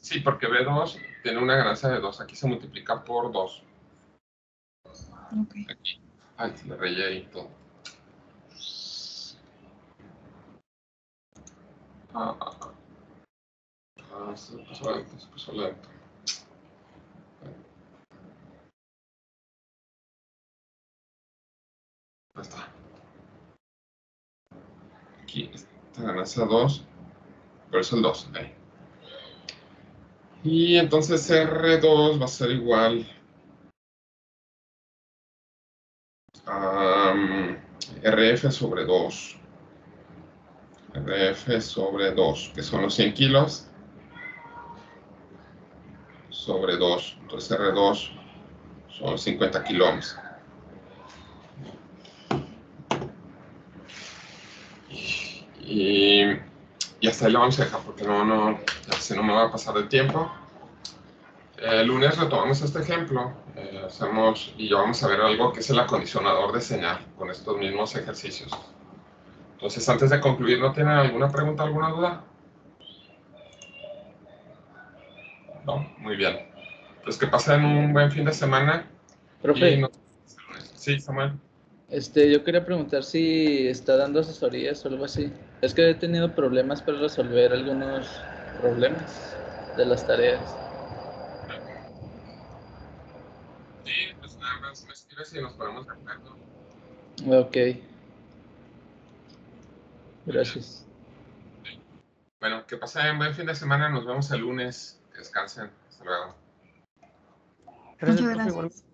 sí, porque B2 tiene una ganancia de 2. Aquí se multiplica por 2. Ok. Aquí. Ay, le rayé ahí todo. Se puso lento. Ahí está. Aquí esta ganancia 2, pero es el 2. Ahí. Y entonces R2 va a ser igual a RF sobre 2. RF sobre 2, que son los 100 kilos, sobre 2. Entonces R2 son 50 kiloohms. Y hasta ahí lo vamos a dejar, porque si no me va a pasar el tiempo. El lunes retomamos este ejemplo, y vamos a ver algo que es el acondicionador de señal, con estos mismos ejercicios. Entonces, antes de concluir, ¿no tienen alguna pregunta, alguna duda? No, muy bien. Pues que pasen un buen fin de semana. Profe, Sí, Samuel. yo quería preguntar si está dando asesorías o algo así. Es que he tenido problemas para resolver algunos problemas de las tareas. Sí, pues nada más me escribes y nos ponemos de acuerdo. Ok. Gracias. Bueno, que pasen buen fin de semana. Nos vemos el lunes. Que descansen. Hasta luego. Muchas gracias.